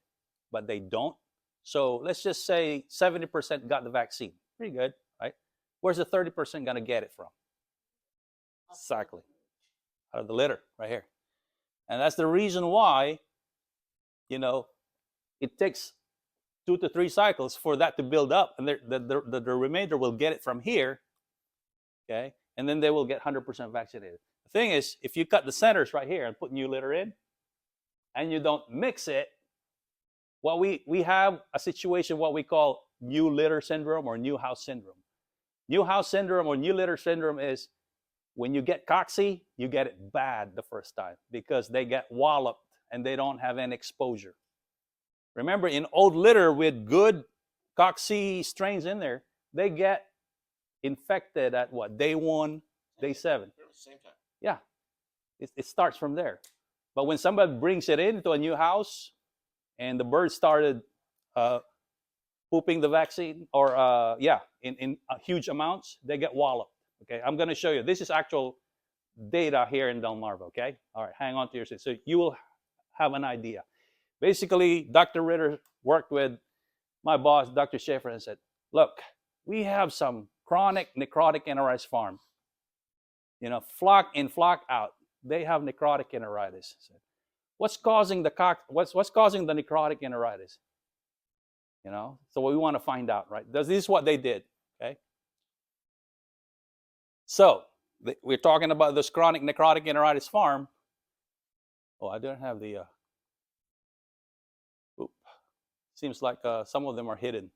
but they don't. So let's just say 70% got the vaccine. Pretty good, right? Where's the 30% going to get it from? Exactly. Out of the litter, right here. And that's the reason why, it takes 2 to 3 cycles for that to build up, and the remainder will get it from here, okay? And then they will get 100% vaccinated. The thing is, if you cut the centers right here and put new litter in, and you don't mix it, well, we have a situation what we call new litter syndrome or new house syndrome. New house syndrome or new litter syndrome is when you get cocci, you get it bad the first time because they get walloped and they don't have any exposure. Remember, in old litter with good cocci strains in there, they get infected at what? Day 1, day 7. Same time. Yeah, it starts from there. But when somebody brings it into a new house and the birds started pooping the vaccine or, in huge amounts, they get walloped. Okay, I'm going to show you. This is actual data here in Delmarva, okay? All right, hang on to your seat. So you will have an idea. Basically, Dr. Ritter worked with my boss, Dr. Schaefer, and said, look, we have some chronic necrotic enteritis farm. Flock in, flock out. They have necrotic enteritis. What's causing the necrotic enteritis? So we want to find out, right? This is what they did, okay? So we're talking about this chronic necrotic enteritis farm. Oh, I don't have the. Seems like some of them are hidden.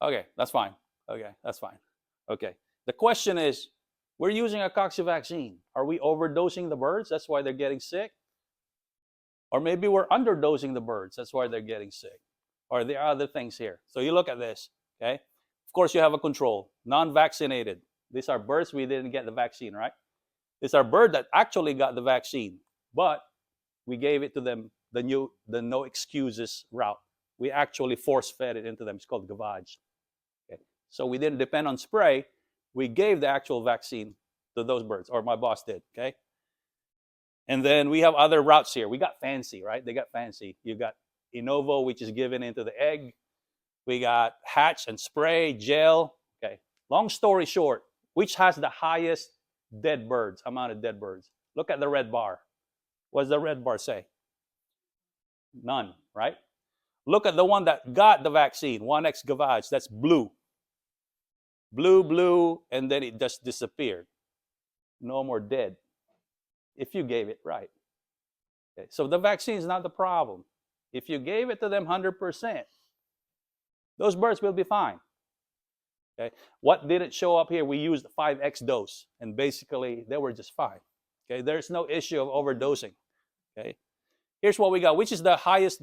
Okay, that's fine. Okay, that's fine. Okay. The question is, we're using a cocci vaccine. Are we overdosing the birds? That's why they're getting sick. Or maybe we're underdosing the birds. That's why they're getting sick. Or there are other things here. So you look at this, okay? Of course, you have a control. Non-vaccinated. These are birds we didn't get the vaccine, right? These are birds that actually got the vaccine, but we gave it to them the no excuses route. We actually force-fed it into them. It's called gavage. Okay? So we didn't depend on spray. We gave the actual vaccine to those birds, or my boss did, okay? And then we have other routes here. We got fancy, right? They got fancy. You got Inovo, which is given into the egg. We got hatch and spray, gel. Okay. Long story short, which has the highest amount of dead birds? Look at the red bar. What does the red bar say? None, right? Look at the one that got the vaccine, 1X gavage. That's blue. Blue, and then it just disappeared. No more dead. If you gave it right. Okay. So the vaccine is not the problem. If you gave it to them 100%, those birds will be fine. Okay. What didn't show up here? We used 5X dose, and basically they were just fine. Okay. There's no issue of overdosing. Okay. Here's what we got, which is the highest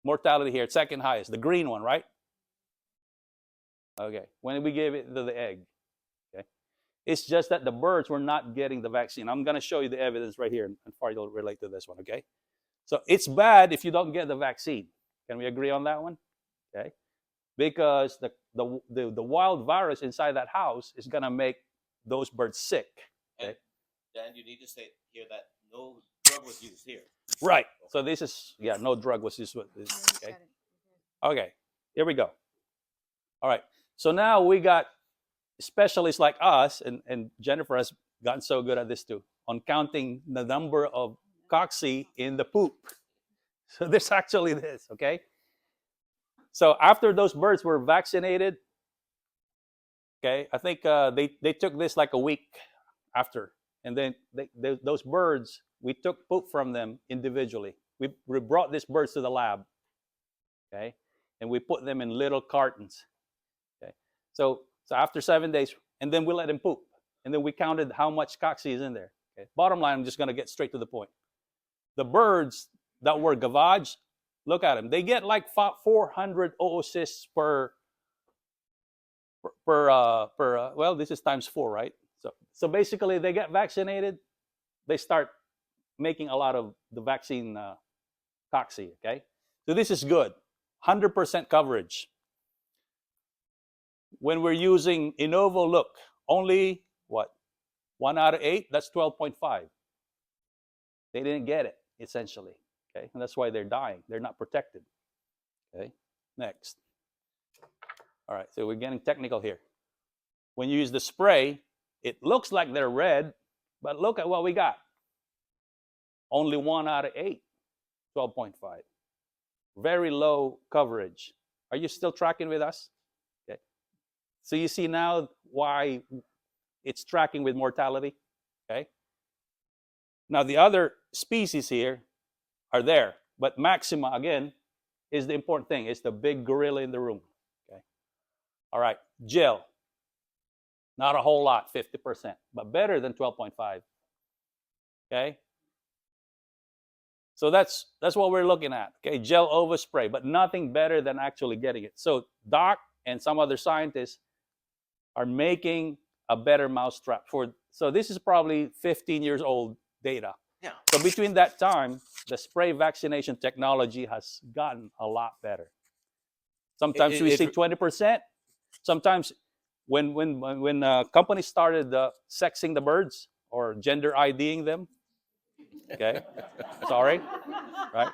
mortality here, second highest, the green one, right? Okay. When we gave it to the egg. Okay. It's just that the birds were not getting the vaccine. I'm going to show you the evidence right here, and Far will relate to this one, okay? So it's bad if you don't get the vaccine. Can we agree on that one? okay? Because the wild virus inside that house is gonna make those birds sick. Okay? Dan, you need to say here that no drug was used here. Right. So this is, yeah, no drug was used with this. Okay. Okay. Here we go. All right. So now we got specialists like us, and Jennifer has gotten so good at this too, on counting the number of cocci in the poop. So there's actually this, okay? So after those birds were vaccinated, okay, I think they took this like a week after. And then those birds, we took poop from them individually. We brought these birds to the lab, okay? And we put them in little cartons, okay? So after 7 days, and then we let them poop. And then we counted how much cocci is in there. Okay? Bottom line, I'm just gonna get straight to the point. The birds that were gavage, look at them. They get like 400 oocysts per well, this is times 4, right? So basically, they get vaccinated, they start making a lot of the vaccine cocci, okay? So this is good, 100% coverage. When we're using Innovo, look, only what? 1 out of 8, that's 12.5. They didn't get it, essentially, okay? And that's why they're dying. They're not protected, okay? Next. All right, so we're getting technical here. When you use the spray, it looks like they're red, but look at what we got. Only 1 out of 8, 12.5. Very low coverage. Are you still tracking with us? Okay. So you see now why it's tracking with mortality, okay? Now the other species here are there, but maxima, again, is the important thing. It's the big gorilla in the room, okay? All right, gel. Not a whole lot, 50%, but better than 12.5, okay? So that's what we're looking at, okay? Gel over spray, but nothing better than actually getting it. So Doc and some other scientists are making a better mousetrap so this is probably 15 years old data. Yeah. So between that time, the spray vaccination technology has gotten a lot better. Sometimes we see 20%. Sometimes when companies started sexing the birds or gender IDing them, okay, sorry, right?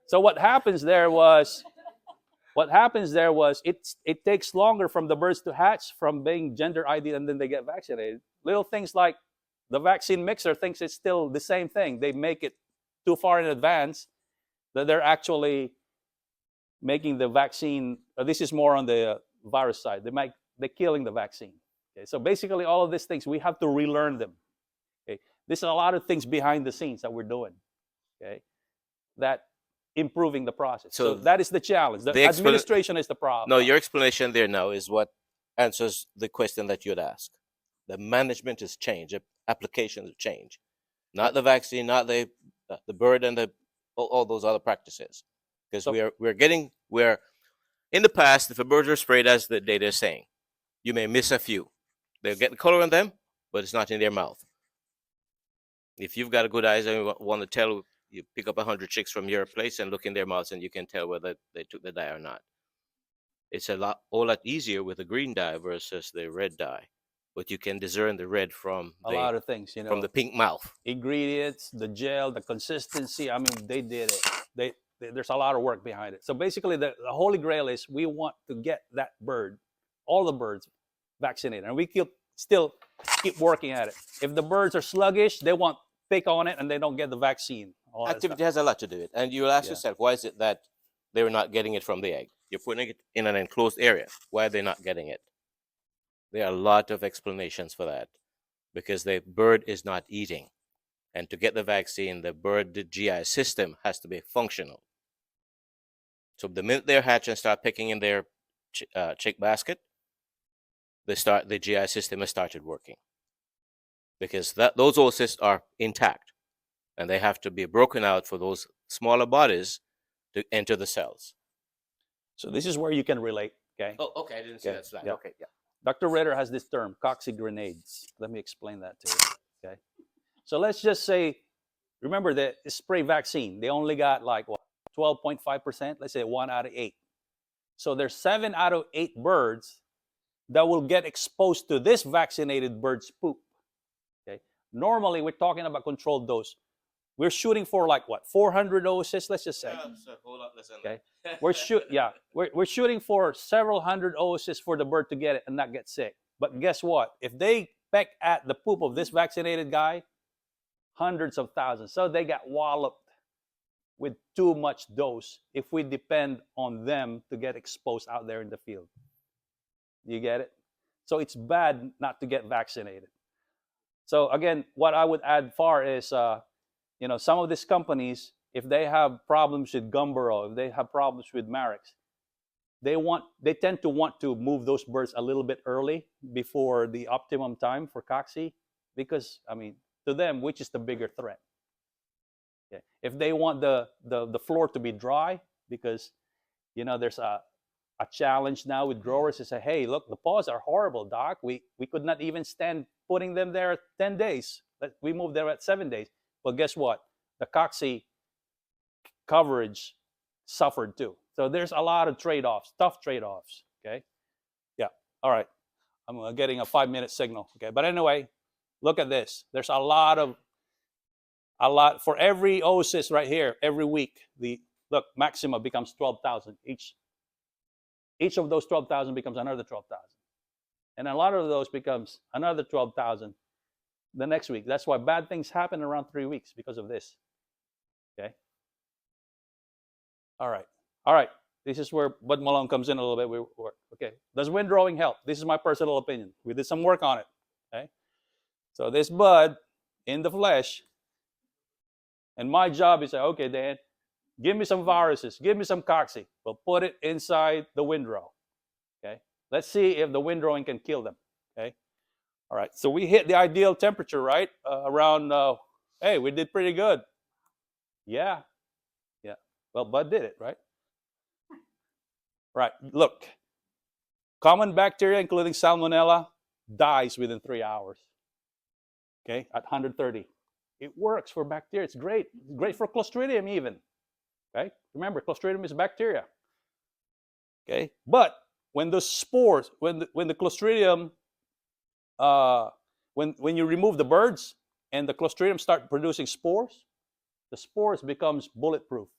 So what happens there was it takes longer from the birds to hatch from being gender ID'd and then they get vaccinated. Little things like the vaccine mixer thinks it's still the same thing. They make it too far in advance that they're actually making the vaccine. This is more on the virus side. They're killing the vaccine. Okay, so basically all of these things, we have to relearn them. Okay, there's a lot of things behind the scenes that we're doing. Okay, that improving the process. So that is the challenge. The administration is the problem. No, your explanation there now is what answers the question that you'd ask. The management has changed. The applications have changed. Not the vaccine, not the bird and all those other practices. Because we're in the past, if a birds are sprayed, as the data is saying, you may miss a few. They'll get the color on them, but it's not in their mouth. If you've got a good eyes and you want to tell, you pick up 100 chicks from your place and look in their mouths and you can tell whether they took the dye or not. It's a whole lot easier with the green dye versus the red dye. But you can discern the red from a lot of things, you know, from the pink mouth. Ingredients, the gel, the consistency. I mean, they did it. There's a lot of work behind it. So basically, the holy grail is we want to get that bird, all the birds, vaccinated, and we still keep working at it. If the birds are sluggish, they won't pick on it, and they don't get the vaccine. Activity has a lot to do with it, and you'll ask yourself, why is it that they're not getting it from the egg? You're putting it in an enclosed area. Why are they not getting it? There are a lot of explanations for that, because the bird is not eating. And to get the vaccine, the GI system has to be functional. So the minute they're hatched and start picking in their chick basket, the GI system has started working. Because those oocysts are intact. And they have to be broken out for those smaller bodies to enter the cells. So this is where you can relate, okay? Oh, okay, I didn't see that slide. Yeah. Okay, yeah. Dr. Ritter has this term, cocci grenades. Let me explain that to you, okay? So let's just say, remember the spray vaccine, they only got like what, 12.5%? Let's say 1 out of 8, So there's 7 out of 8 birds that will get exposed to this vaccinated bird's poop. Okay. Normally, we're talking about controlled dose. We're shooting for like what, 400 doses, let's just say. So hold on, listen. Okay. We're shooting for several hundred doses for the bird to get it and not get sick. But guess what? If they peck at the poop of this vaccinated guy, hundreds of thousands. So they got walloped with too much dose if we depend on them to get exposed out there in the field. You get it? So it's bad not to get vaccinated. So again, what I would add far is, some of these companies, if they have problems with Gumboro, if they have problems with Merck, they tend to want to move those birds a little bit early before the optimum time for cocci, because to them, which is the bigger threat? Yeah. If they want the floor to be dry, because there's a challenge now with growers to say, hey, look, the paws are horrible, doc. We could not even stand putting them there at 10 days. We moved there at 7 days. Well, guess what? The cocci coverage suffered too. So there's a lot of trade-offs, tough trade-offs. Okay. Yeah. All right. I'm getting a 5-minute signal. Okay. But anyway, look at this. There's a lot for every oocyst right here. Every week, maxima becomes 12,000 each. Each of those 12,000 becomes another 12,000, and a lot of those becomes another 12,000 the next week. That's why bad things happen around 3 weeks because of this. Okay. All right. This is where Bud Malone comes in a little bit. Okay. Does windrowing help? This is my personal opinion. We did some work on it. Okay. So this bud in the flesh, and my job is, okay, Dan, give me some viruses, give me some cocci. We'll put it inside the windrow. Okay. Let's see if the windrowing can kill them. Okay. All right. So we hit the ideal temperature, right? Around, hey, we did pretty good. Yeah. Well, Bud did it, right? Right. Look, common bacteria, including salmonella, dies within 3 hours. Okay, at 130. It works for bacteria. It's great. Great for Clostridium even. Okay, remember, Clostridium is bacteria. Okay, but when the spores, when the Clostridium, when you remove the birds and the Clostridium start producing spores, the spores becomes bulletproof.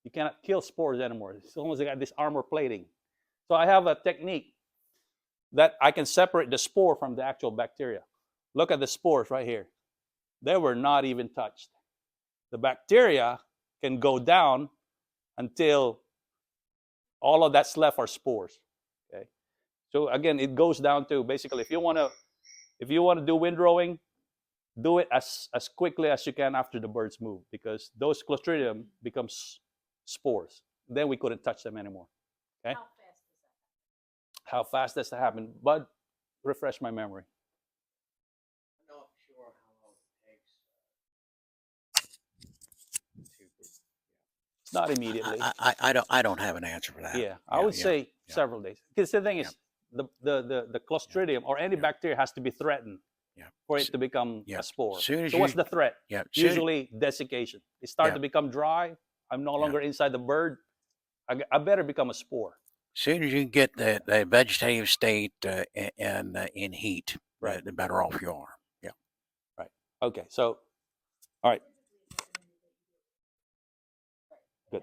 You cannot kill spores anymore. It's almost like this armor plating. So I have a technique that I can separate the spore from the actual bacteria. Look at the spores right here. They were not even touched. The bacteria can go down until all of that's left are spores. Okay. So again, it goes down to basically if you want to do windrowing, do it as quickly as you can after the birds move, because those Clostridium becomes spores. Then we couldn't touch them anymore. Okay. How fast does that happen? Bud, refresh my memory. I'm not sure how long it takes. It's not immediately. I don't have an answer for that. Yeah, I would say several days. Because the thing is, the Clostridium or any bacteria has to be threatened for it to become a spore. So what's the threat? Usually desiccation. It starts to become dry. I'm no longer inside the bird. I better become a spore. As soon as you get the vegetative state in heat, right, the better off you are. Yeah. Right. Okay. So, all right. Good.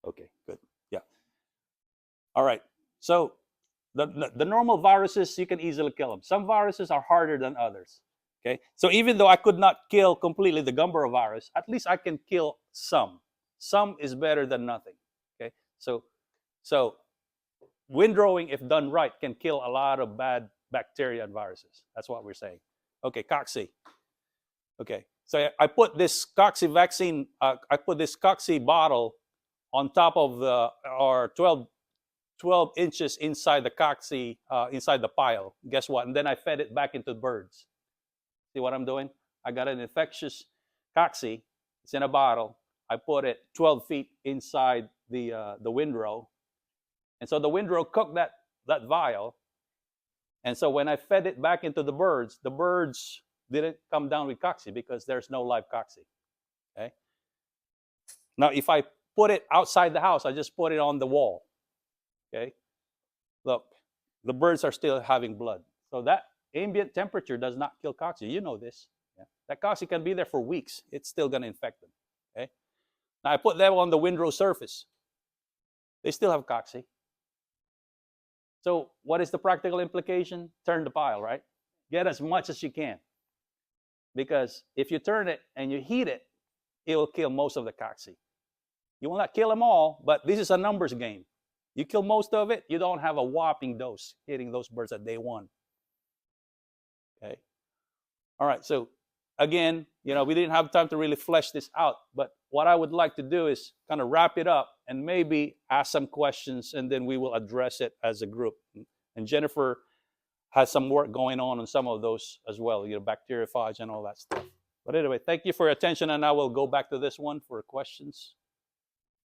Okay. Good. Yeah. All right. So, the normal viruses, you can easily kill them. Some viruses are harder than others. Okay. So even though I could not kill completely the Gumboro virus, at least I can kill some. Some is better than nothing. Okay. So windrowing, if done right, can kill a lot of bad bacteria and viruses. That's what we're saying. Okay, cocci. Okay, so I put this cocci vaccine, I put this cocci bottle on top of our 12 inches inside the cocci, inside the pile. Guess what? And then I fed it back into birds. See what I'm doing? I got an infectious cocci. It's in a bottle. I put it 12 feet inside the windrow. And so the windrow cooked that vial. And so when I fed it back into the birds didn't come down with cocci because there's no live cocci. Okay. Now, if I put it outside the house, I just put it on the wall. Okay, look, the birds are still having blood. So that ambient temperature does not kill cocci. You know this. Yeah. That cocci can be there for weeks. It's still going to infect them. Okay. Now I put them on the windrow surface. They still have cocci. So what is the practical implication? Turn the pile, right? Get as much as you can. Because if you turn it and you heat it, it will kill most of the cocci. You will not kill them all, but this is a numbers game. You kill most of it, you don't have a whopping dose hitting those birds at day one. Okay. All right. So again, we didn't have time to really flesh this out, but what I would like to do is kind of wrap it up and maybe ask some questions, and then we will address it as a group. And Jennifer has some work going on some of those as well, bacteriophage and all that stuff. But anyway, thank you for your attention, and I will go back to this one for questions.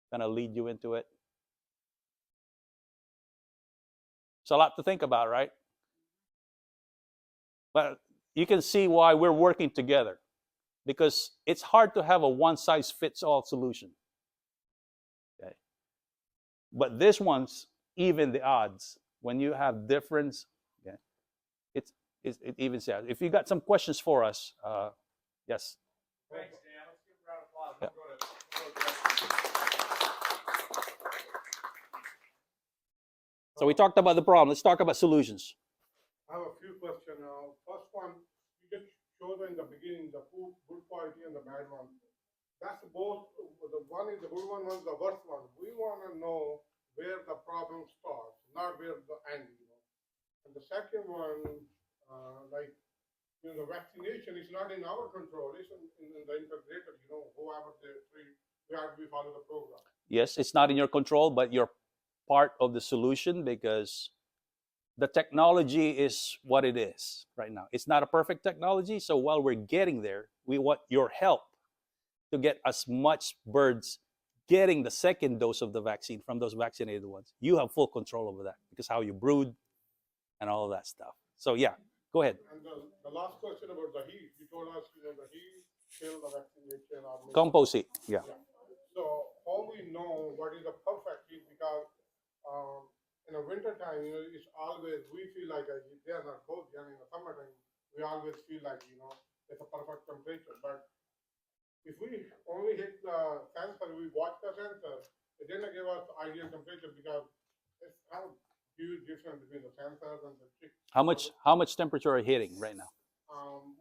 Kind of lead you into it. It's a lot to think about, right? But you can see why we're working together, because it's hard to have a one-size-fits-all solution. Okay. But this one's even the odds. When you have difference, okay, it evens out. If you got some questions for us, yes. Thanks, Dan. Let's give a round of applause. Yeah. We'll go to So we talked about the problem. Let's talk about solutions. I have a few questions. First one, you just showed in the beginning the good quality and the bad one. That's both. The one is the good one, one's the worst one. We want to know where the problem starts, not where the end. And the second one, the vaccination is not in our control. It's in the integrator. Whoever they treat, we have to follow the program. Yes, it's not in your control, but you're part of the solution, because the technology is what it is right now. It's not a perfect technology, so while we're getting there, we want your help to get as much birds getting the second dose of the vaccine from those vaccinated ones. You have full control over that, because how you brood and all of that stuff. So yeah, go ahead. And the last question about the heat, you told us the heat kill the vaccination. Compost heat, yeah. So how we know what is the perfect heat? Because in the winter time, it's always, we feel like they are not cold. And in the summertime, we always feel like, it's a perfect temperature. But if we only hit the sensor, we watch the sensor, it didn't give us ideal temperature, because it's a huge difference between the sensors and the chick. How much temperature are you hitting right now?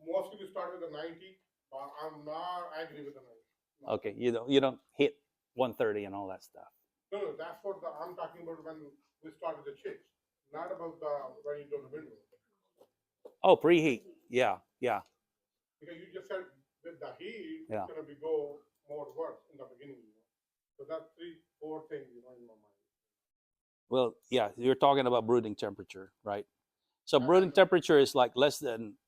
Mostly we start with the 90, but I'm not agree with the 90. No. Okay, you don't hit 130 and all that stuff. No, that's what I'm talking about when we start with the chicks, not about when you do the window. Oh, preheat. Yeah. Because you just said with the heat, Yeah. it's going to go more worse in the beginning. So that's 3-4 things, in my mind. Well, yeah, you're talking about brooding temperature, right? So brooding temperature is like less than,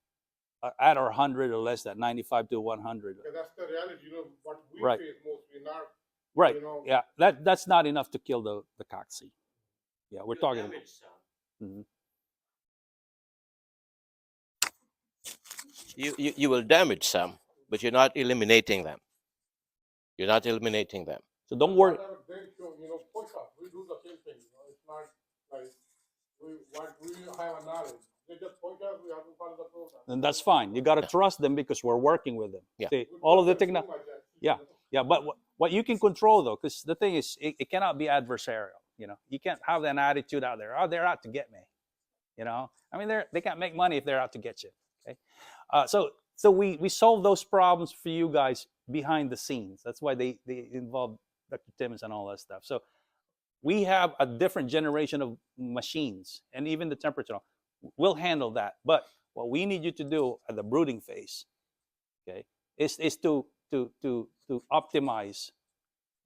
at or 100 or less than 95 to 100. Because that's the reality, what we Right. face mostly, not, Right. Yeah, that's not enough to kill the cocci. Yeah, we're talking about. Mhm. You will damage some, but you're not eliminating them. You're not eliminating them. So don't worry. whatever they show, push up. We do the same thing, it's not like we have a knowledge. They just push us, we have to follow the program. And that's fine. You got to trust them, because we're working with them. Yeah. See, We all of the push them technology. too much, actually. Yeah. Yeah, but what you can control, though, because the thing is, it cannot be adversarial. You can't have an attitude out there. Oh, they're out to get me. I mean, they can't make money if they're out to get you. Okay, so we solve those problems for you guys behind the scenes. That's why they involve Dr. Timmons and all that stuff. So we have a different generation of machines, and even the temperature. We'll handle that. But what we need you to do at the brooding phase, okay, is to optimize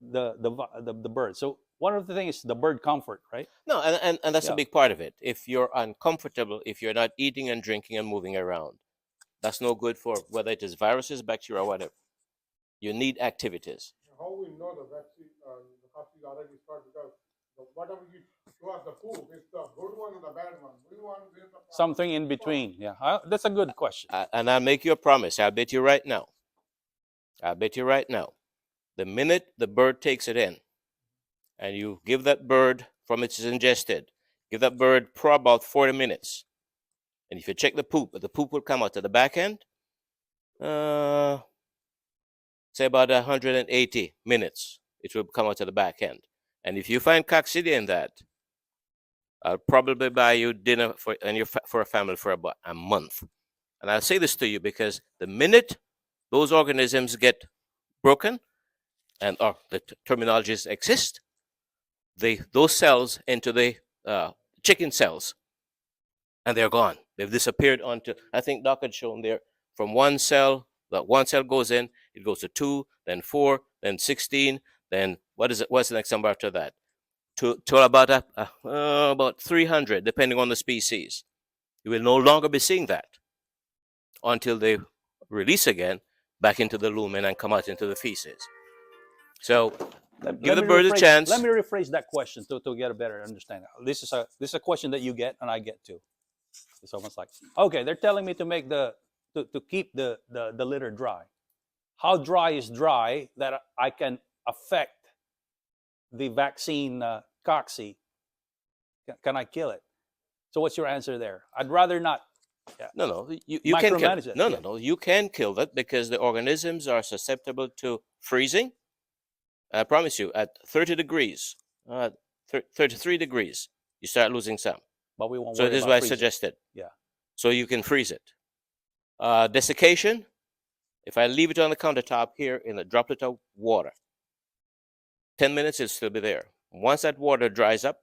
the bird. So one of the things is the bird comfort, right? No, and that's Yeah. a big part of it. If you're uncomfortable, if you're not eating and drinking and moving around, that's no good for whether it is viruses, bacteria, or whatever. You need activities. How we know the vaccine, the vaccine already started, because whatever you show us the food, it's the good one and the bad one. We want to get the Something in between. Yeah, that's a good question. And I'll make you a promise. I'll bet you right now. The minute the bird takes it in, and you give that bird from it's ingested. Give that bird for about 40 minutes. And if you check the poop will come out at the back end, say about 180 minutes, it will come out at the back end. And if you find coccidia in that, I'll probably buy you dinner for a family for about a month. And I'll say this to you because the minute those organisms get broken, and or the terminologies exist, those cells into the chicken cells, and they're gone. They've disappeared onto. I think Doc had shown there from one cell. That one cell goes in, it goes to 2, then 4, then 16, then what is it? What's the next number after that? To about 300, depending on the species. You will no longer be seeing that until they release again back into the lumen and come out into the feces. So give the bird a chance. Let me rephrase that question to get a better understanding. This is a question that you get and I get too. It's almost like, okay, they're telling me to make to keep the litter dry. How dry is dry that I can affect the vaccine cocci? Can I kill it? So what's your answer there? I'd rather not. Yeah. No, you can kill it. it. No, you can kill that because the organisms are susceptible to freezing. I promise you, at 30 degrees, 33 degrees, you start losing some. But we won't. So this is why I suggested. Yeah. So you can freeze it. Desiccation, if I leave it on the countertop here in a droplet of water, 10 minutes it'll still be there. Once that water dries up,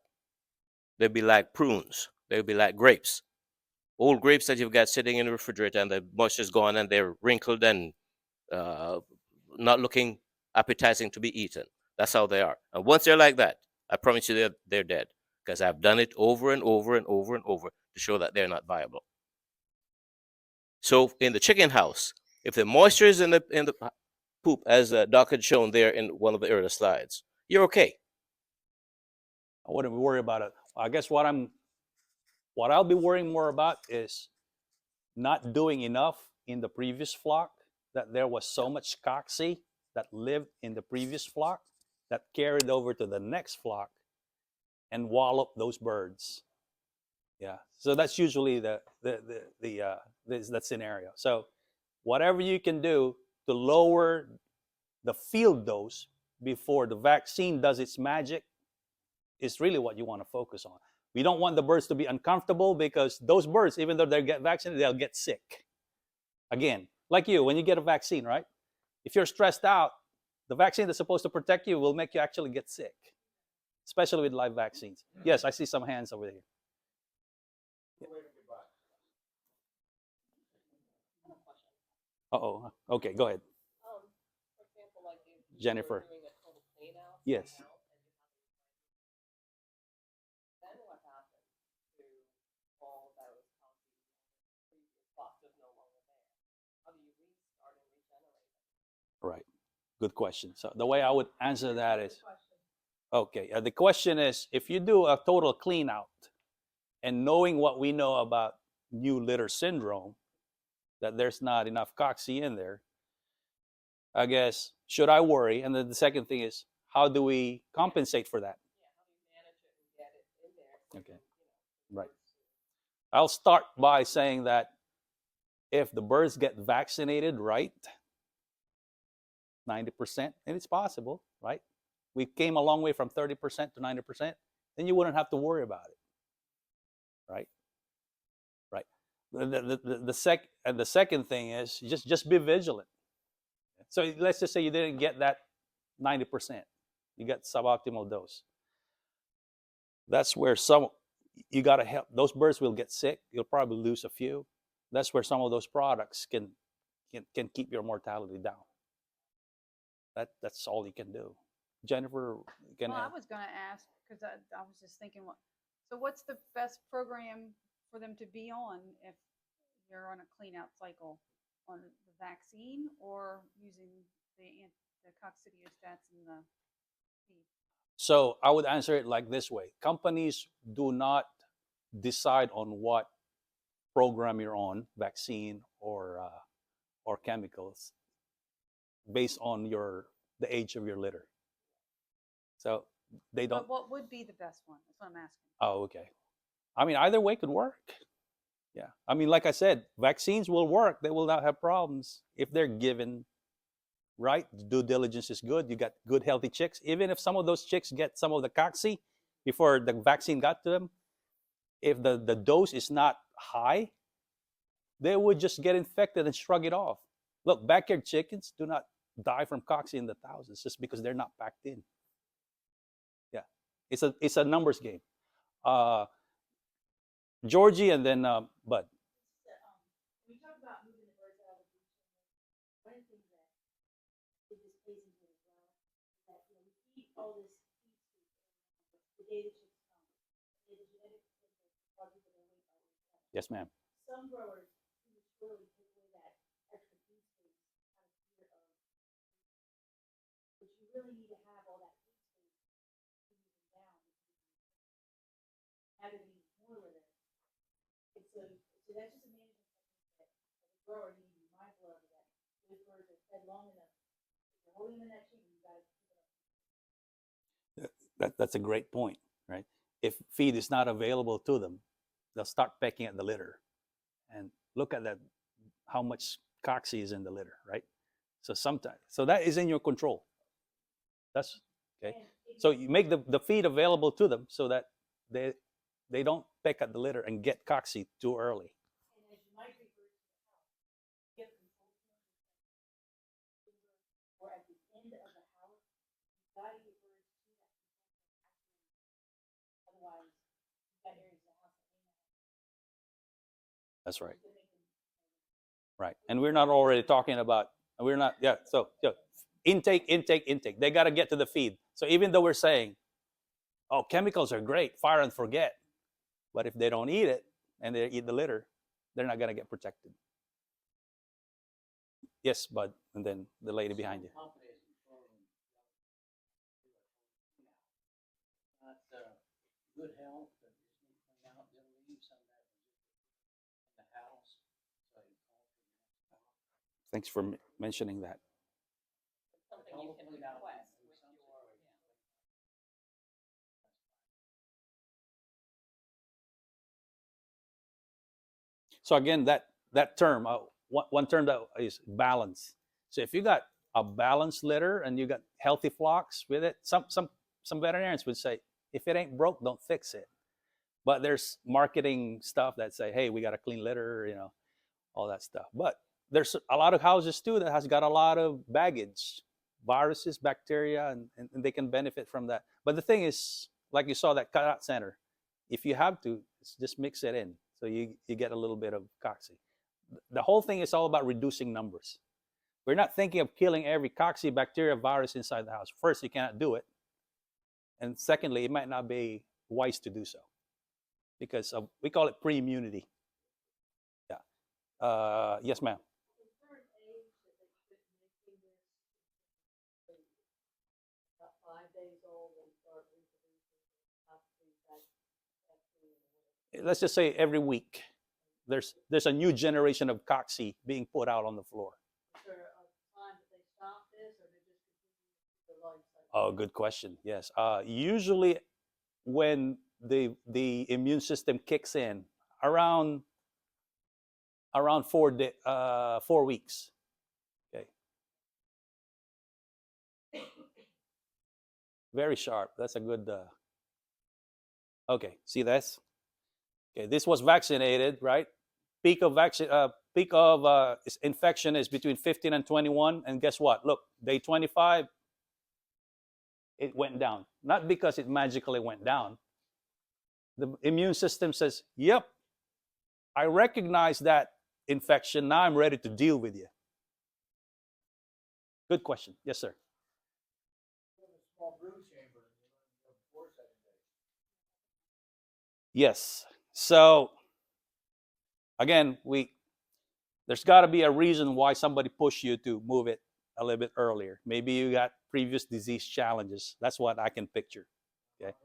they'll be like prunes. They'll be like grapes. Old grapes that you've got sitting in the refrigerator and the moisture's gone and they're wrinkled and not looking appetizing to be eaten. That's how they are. And once they're like that, I promise you they're dead because I've done it over and over and over and over to show that they're not viable. So in the chicken house, if the moisture is in the poop, as Doc had shown there in one of the earlier slides, you're okay. I wouldn't worry about it. I guess what I'll be worrying more about is not doing enough in the previous flock, that there was so much cocci that lived in the previous flock that carried over to the next flock and walloped those birds. Yeah, so that's usually the scenario. So whatever you can do to lower the field dose before the vaccine does its magic is really what you want to focus on. We don't want the birds to be uncomfortable because those birds, even though they get vaccinated, they'll get sick. Again, like you, when you get a vaccine, right? If you're stressed out, the vaccine that's supposed to protect you will make you actually get sick, especially with live vaccines. Yes, I see some hands over here. Uh-oh. Okay, go ahead. For example, like if Jennifer. you're doing a total clean out, Yes. then what happens to all those previous boxes no longer there? How do you restart and regenerate them? Right. Good question. So the way I would answer that is, okay, the question is, if you do a total clean out and knowing what we know about new litter syndrome, that there's not enough cocci in there, I guess, should I worry? And then the second thing is, how do we compensate for that? Yeah, how do you manage it and get it in there? Okay. Right. I'll start by saying that if the birds get vaccinated right, 90%, and it's possible, right? We came a long way from 30% to 90%, then you wouldn't have to worry about it, right? Right. The second thing is just be vigilant. So let's just say you didn't get that 90%. You got suboptimal dose. That's where you got to help. Those birds will get sick. You'll probably lose a few. That's where some of those products can keep your mortality down. That's all you can do. Jennifer, Well, I was going to ask because I was just thinking, so what's the best program for them to be on if you're on a clean out cycle, on the vaccine or using the coccidiostats in the feed? So I would answer it like this way. Companies do not decide on what program you're on, vaccine or chemicals, based on the age of your litter. So they don't. But what would be the best one? That's what I'm asking. Oh, okay. I mean, either way could work. Yeah. I mean, like I said, vaccines will work. They will not have problems if they're given right. Due diligence is good. You got good, healthy chicks. Even if some of those chicks get some of the cocci before the vaccine got to them, if the dose is not high, they would just get infected and shrug it off. Look, backyard chickens do not die from cocci in the thousands just because they're not packed in. Yeah. It's a numbers game. Georgie and then Bud. We talk about moving the birds out of the beach. One of the things that it just plays into it as well is that we feed all this feed to the day the chicks come. The genetic potential causes them to wait by week. Yes, ma'am. Some growers prematurely take away that extra feed space out of fear of, but you really need to have all that feed space to move them down. Have them eat more litter. So that's just a management technique that the grower needs to be mindful of, that those birds are fed long enough. If you're holding them in that chamber, you got to keep it up. That's a great point, right? If feed is not available to them, they'll start pecking at the litter. And look at that, how much cocci is in the litter, right? So that is in your control. That's okay. So you make the feed available to them so that they don't peck at the litter and get cocci too early. And as you might refer to the house, you have control or at the end of the house, you got to get birds to that control. Otherwise, you've got areas of the house that may not. That's right. Right. And we're not already talking about, so intake. They got to get to the feed. So even though we're saying, oh, chemicals are great, fire and forget. But if they don't eat it and they eat the litter, they're not going to get protected. Yes, Bud. And then the lady behind you. Not good health, but just need to clean out, they'll leave some of that in the house. So you call for the next call. Thanks for mentioning that. Something you can request with your, So again, that term, one term that is balance. So if you got a balanced litter and you got healthy flocks with it, some veterinarians would say, if it ain't broke, don't fix it. But there's marketing stuff that say, hey, we got a clean litter, all that stuff. But there's a lot of houses too that has got a lot of baggage, viruses, bacteria, and they can benefit from that. But the thing is, like you saw that cutout center, if you have to, just mix it in. So you get a little bit of cocci. The whole thing is all about reducing numbers. We're not thinking of killing every cocci, bacteria, virus inside the house. First, you cannot do it. And secondly, it might not be wise to do so because we call it pre-immunity. Yeah. Yes, ma'am. Is there an age that they quit making this? About 5 days old and start reproducing, possibly that. Let's just say every week. There's a new generation of cocci being put out on the floor. Is there a time that they stop this, or they just continue their life cycle? Oh, good question. Yes. Usually when the immune system kicks in around 4 weeks. Okay. Very sharp. That's a good. Okay. See this? Okay. This was vaccinated, right? Peak of infection is between 15 and 21, and guess what? Look, day 25, it went down. Not because it magically went down. The immune system says, "Yep, I recognize that infection. Now I'm ready to deal with you." Good question. Yes, sir. Small brood chamber before 7 days. Yes. So again, there's got to be a reason why somebody pushed you to move it a little bit earlier. Maybe you got previous disease challenges. That's what I can picture. Okay.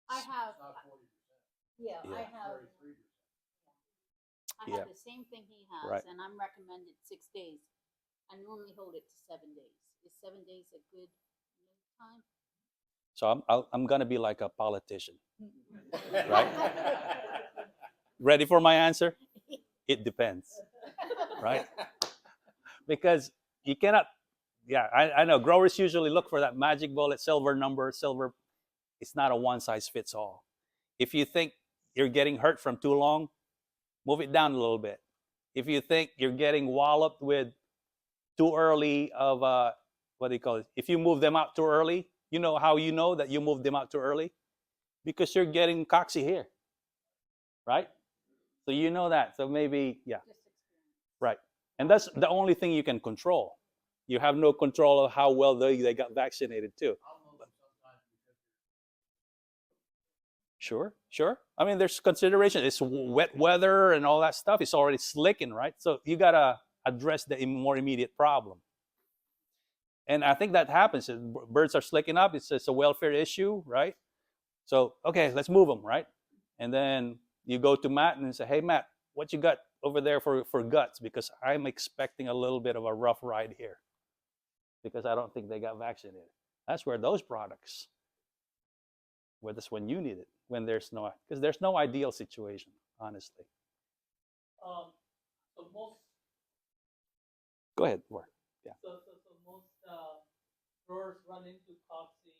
I have, It's not 40%. yeah, Yeah. I have, 33%. I Yeah. have the same thing he has, Right. and I'm recommended 6 days. I normally hold it to 7 days. Is 7 days a good time? So I'm gonna be like a politician, right? Ready for my answer? It depends, right? Because you cannot. Yeah, I know growers usually look for that magic bullet, silver number, silver. It's not a one size fits all. If you think you're getting hurt from too long, move it down a little bit. If you think you're getting walloped with too early of what do you call it? If you move them out too early, you know how you know that you moved them out too early? Because you're getting coxy here, right? So you know that. So maybe, yeah, Just experience. right. And that's the only thing you can control. You have no control of how well they got vaccinated too. Sure, sure. I mean, there's consideration. It's wet weather and all that stuff. It's already slicking, right? So you gotta address the more immediate problem. And I think that happens. Birds are slicking up. It's a welfare issue, right? So okay, let's move them, right? And then you go to Matt and say, "Hey, Matt, what you got over there for guts? Because I'm expecting a little bit of a rough ride here, because I don't think they got vaccinated." That's where those products. Where that's when you need it. When there's no, because there's no ideal situation, honestly. So most, Go ahead, Mark. so most growers run into toxin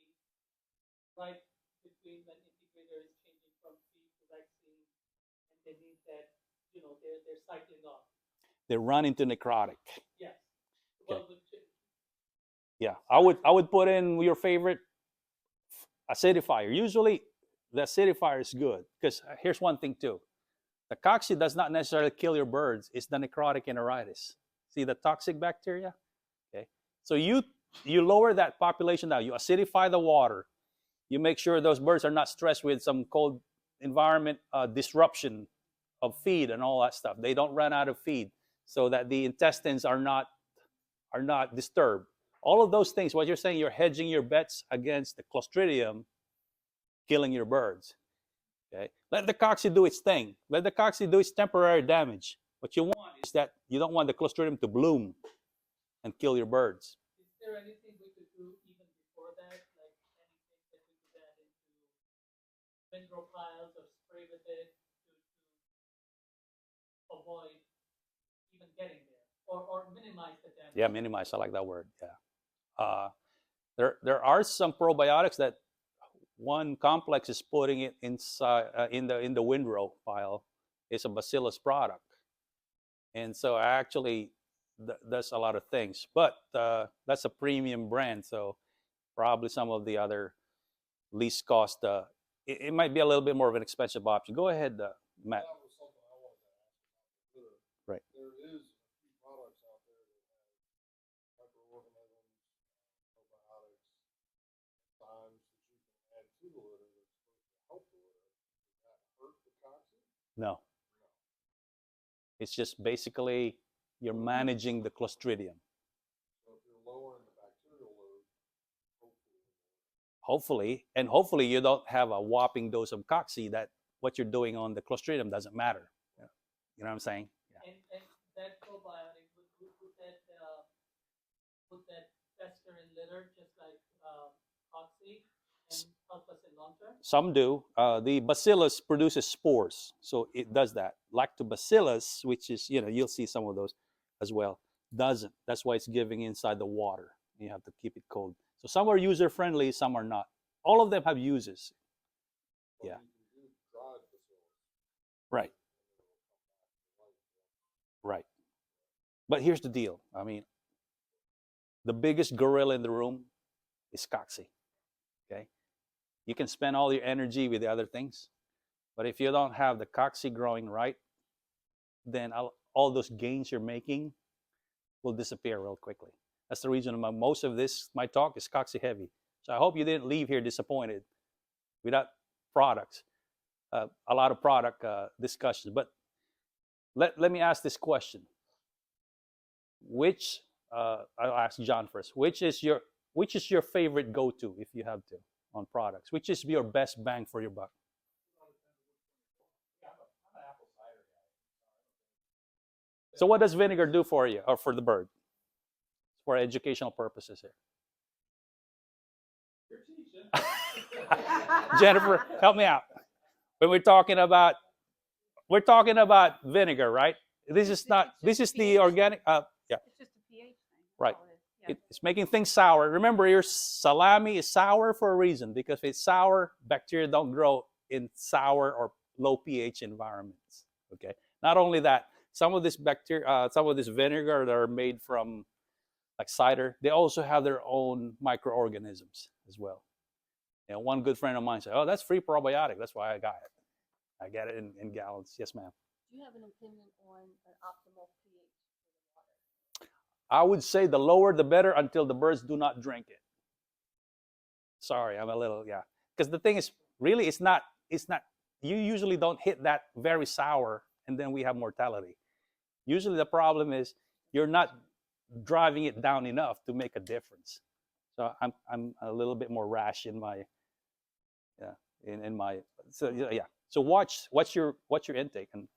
right between when integrator is changing from feed to vaccine, and they need that, they're cycling off. They run into necrotic. Yes. Okay. Well, Yeah, I would put in your favorite acidifier. Usually, the acidifier is good because here's one thing too: the cocci does not necessarily kill your birds. It's the necrotic enteritis. See the toxic bacteria. Okay, so you lower that population down. You acidify the water. You make sure those birds are not stressed with some cold environment disruption of feed and all that stuff. They don't run out of feed, so that the intestines are not disturbed. All of those things, what you're saying, you're hedging your bets against the Clostridium killing your birds. Okay? Let the cocci do its thing. Let the cocci do its temporary damage. What you want is that you don't want the Clostridium to bloom and kill your birds. is there anything we could do even before that? Like anything that we could add into windrow piles or spray with it to avoid even getting there or minimize the damage? Yeah, minimize. I like that word. Yeah. There are some probiotics that one complex is putting it inside in the windrow pile. It's a bacillus product, and so actually does a lot of things. But that's a premium brand, so probably some of the other least cost. It might be a little bit more of an expensive option. Go ahead, Matt. That was something I wanted to ask about the litter. Right. There is a few products out there that have microorganisms, probiotics, enzymes that you can add to the litter that's supposed to help the litter. Does that hurt the cocci? No. It's just basically you're managing the Clostridium. So if you're lowering the bacterial load, Hopefully you don't have a whopping dose of cocci that what you're doing on the Clostridium doesn't matter. You know what I'm saying? Yeah. And that probiotic would that fester in litter just like oxy and help us in long term? Some do. The bacillus produces spores, so it does that. Lactobacillus, which is, you'll see some of those as well, doesn't. That's why it's giving inside the water. You have to keep it cold. So some are user friendly, some are not. All of them have uses. Yeah. Right. Right. But here's the deal. I mean, the biggest gorilla in the room is cocci. Okay? You can spend all your energy with the other things, but if you don't have the cocci growing right, then all those gains you're making will disappear real quickly. That's the reason most of my talk is cocci heavy. So I hope you didn't leave here disappointed without products, a lot of product discussions. But let me ask this question. I'll ask John first. Which is your favorite go-to, if you have to, on products? Which is your best bang for your buck? So what does vinegar do for you, or for the bird? For educational purposes here. You're teaching. Jennifer, help me out. When we're talking about vinegar, right? This is not. This is the organic. Yeah, It's just a pH thing. that's Right. all it is. Yeah. it's making things sour. Remember, your salami is sour for a reason, because if it's sour, bacteria don't grow in sour or low pH environments. Okay. Not only that, some of this bacteria, some of this vinegar that are made from like cider, they also have their own microorganisms as well. You know, one good friend of mine said, "Oh, that's free probiotic. That's why I got it. I get it in gallons." Yes, ma'am. Do you have an opinion on an optimal pH for the water? I would say the lower the better until the birds do not drink it. Sorry, I'm a little, yeah. Because the thing is, really, it's not, you usually don't hit that very sour and then we have mortality. Usually the problem is you're not driving it down enough to make a difference. So I'm a little bit more rash in my, yeah, in my, so yeah. So what's your intake and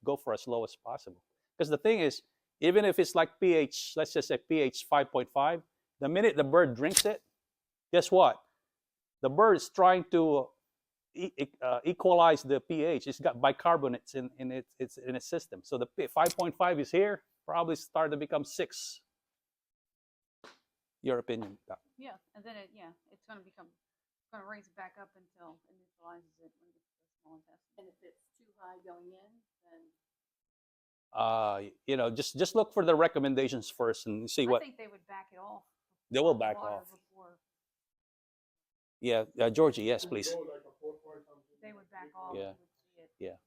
go for as low as possible. Because the thing is, even if it's like pH, let's just say pH 5.5, the minute the bird drinks it, guess what? The bird is trying to equalize the pH. It's got bicarbonates in its system. So the 5.5 is here, probably start to become 6. Your opinion, Doc? Yeah, and then it's going to raise it back up until it neutralizes it when it gets to the small intestine. And if it's too high going in, then You know, just look for the recommendations first and see what I think they would back it off. they will before back water off. Before Yeah, Georgie, yes, please. Go like a 4 point something. they would back off, Yeah. you would see it.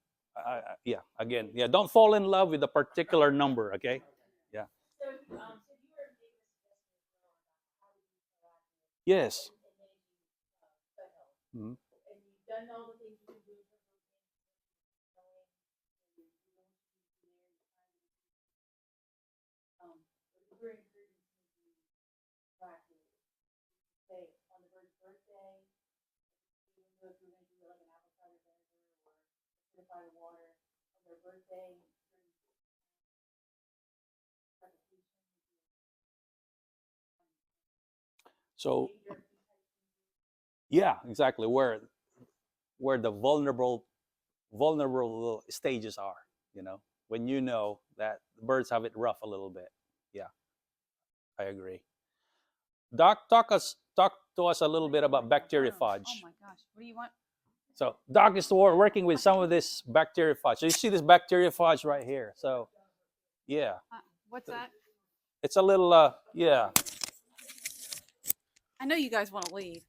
Yeah. Again, yeah. Don't fall in love with a particular number. Okay. Yeah. So, so you were giving a suggestion as well about how to be proactive Yes. in managing gut health. Mhm. And you've done all the things you can do in terms of going, you're doing what you can do there, you're trying to but it's very encouraging to be proactive. Say on the bird's birthday, even though if you're going to do like an apple cider vinegar or certified water on their birthday, So yeah, exactly where the vulnerable stages are. You know, when you know that the birds have it rough a little bit. Yeah, I agree. Doc, talk to us a little bit about bacteriophage. Oh my gosh, what do you want? So Doc is working with some of this bacteriophage. So you see this bacteriophage right here. So yeah, What's that? it's a little yeah. I know you guys want to leave.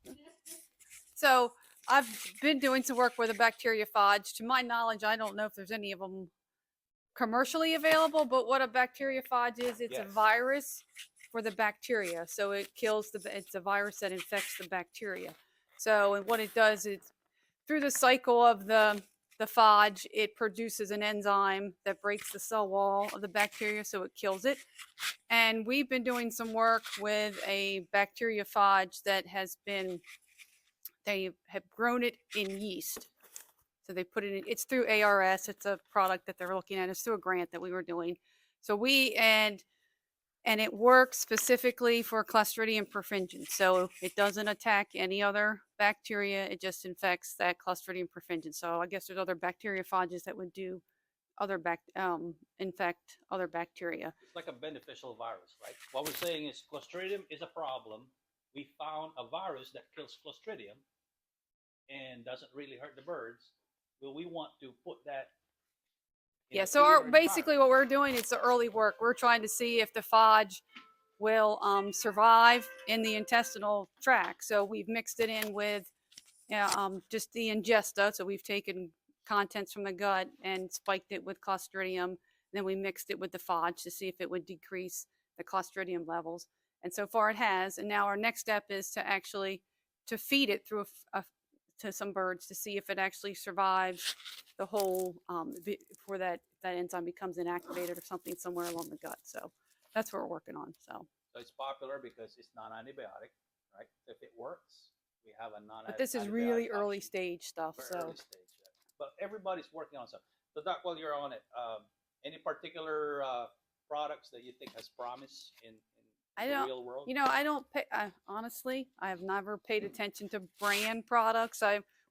So I've been doing some work with a bacteriophage. To my knowledge, I don't know if there's any of them commercially available, but what a bacteriophage is, it's a Yes. virus for the bacteria. So it kills it's a virus that infects the bacteria. So and what it does is through the cycle of the phage, it produces an enzyme that breaks the cell wall of the bacteria, so it kills it. And we've been doing some work with a bacteriophage that they have grown it in yeast. So they put it in, it's through ARS. It's a product that they're looking at. It's through a grant that we were doing. So and it works specifically for Clostridium perfringens. So it doesn't attack any other bacteria. It just infects that Clostridium perfringens. So I guess there's other bacteriophages that would do infect other bacteria. It's like a beneficial virus, right? What we're saying is Clostridium is a problem. We found a virus that kills Clostridium and doesn't really hurt the birds. Well, we want to put that in Yeah, a so cleaner basically what we're doing is the early work. We're trying to see if the phage will survive in the intestinal tract. So we've mixed it in with just the ingesta. So we've taken contents from the gut and spiked it with Clostridium. Then we mixed it with the phage to see if it would decrease the Clostridium levels. And so far it has. And now our next step is to actually to feed it through to some birds to see if it actually survives the whole before that enzyme becomes inactivated or something somewhere along the gut. So that's what we're working on. So it's popular because it's non-antibiotic, right? If it works, we have a non-antibiotic. but this is really early stage stuff. Very So early stage, yeah. But everybody's working on something. So Doc, while you're on it, any particular products that you think has promise in I the don't, real world? you know, I don't pay, honestly, I have never paid attention to brand products.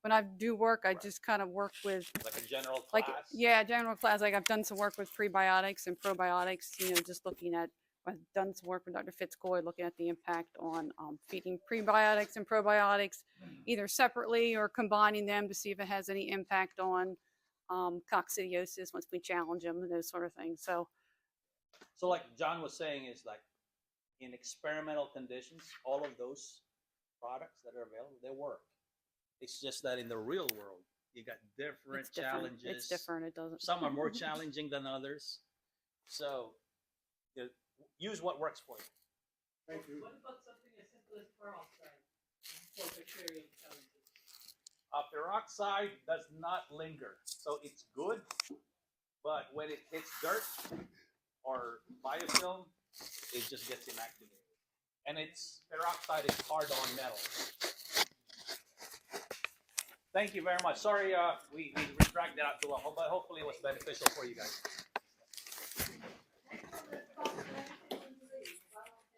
When I do work, I Right. just kind of work with, Like a general class? like, yeah, general class. Like I've done some work with prebiotics and probiotics, you know, just looking at, I've done some work with Dr. Fitz, looking at the impact on feeding prebiotics and probiotics, either separately or combining them to see if it has any impact on coccidiosis once we challenge them and those sort of things. So, So like John was saying, is like in experimental conditions, all of those products that are available, they work. It's just that in the real world, you got different it's different. challenges. It's different. It doesn't. Some are more challenging than others. So use what works for you. Thank you. What about something as simple as peroxide for bacterial challenges? Peroxide does not linger, so it's good, but when it hits dirt or biofilm, it just gets inactivated. And peroxide is hard on metal. Thank you very much. Sorry, we dragged that out too long, but hopefully it was beneficial for you guys.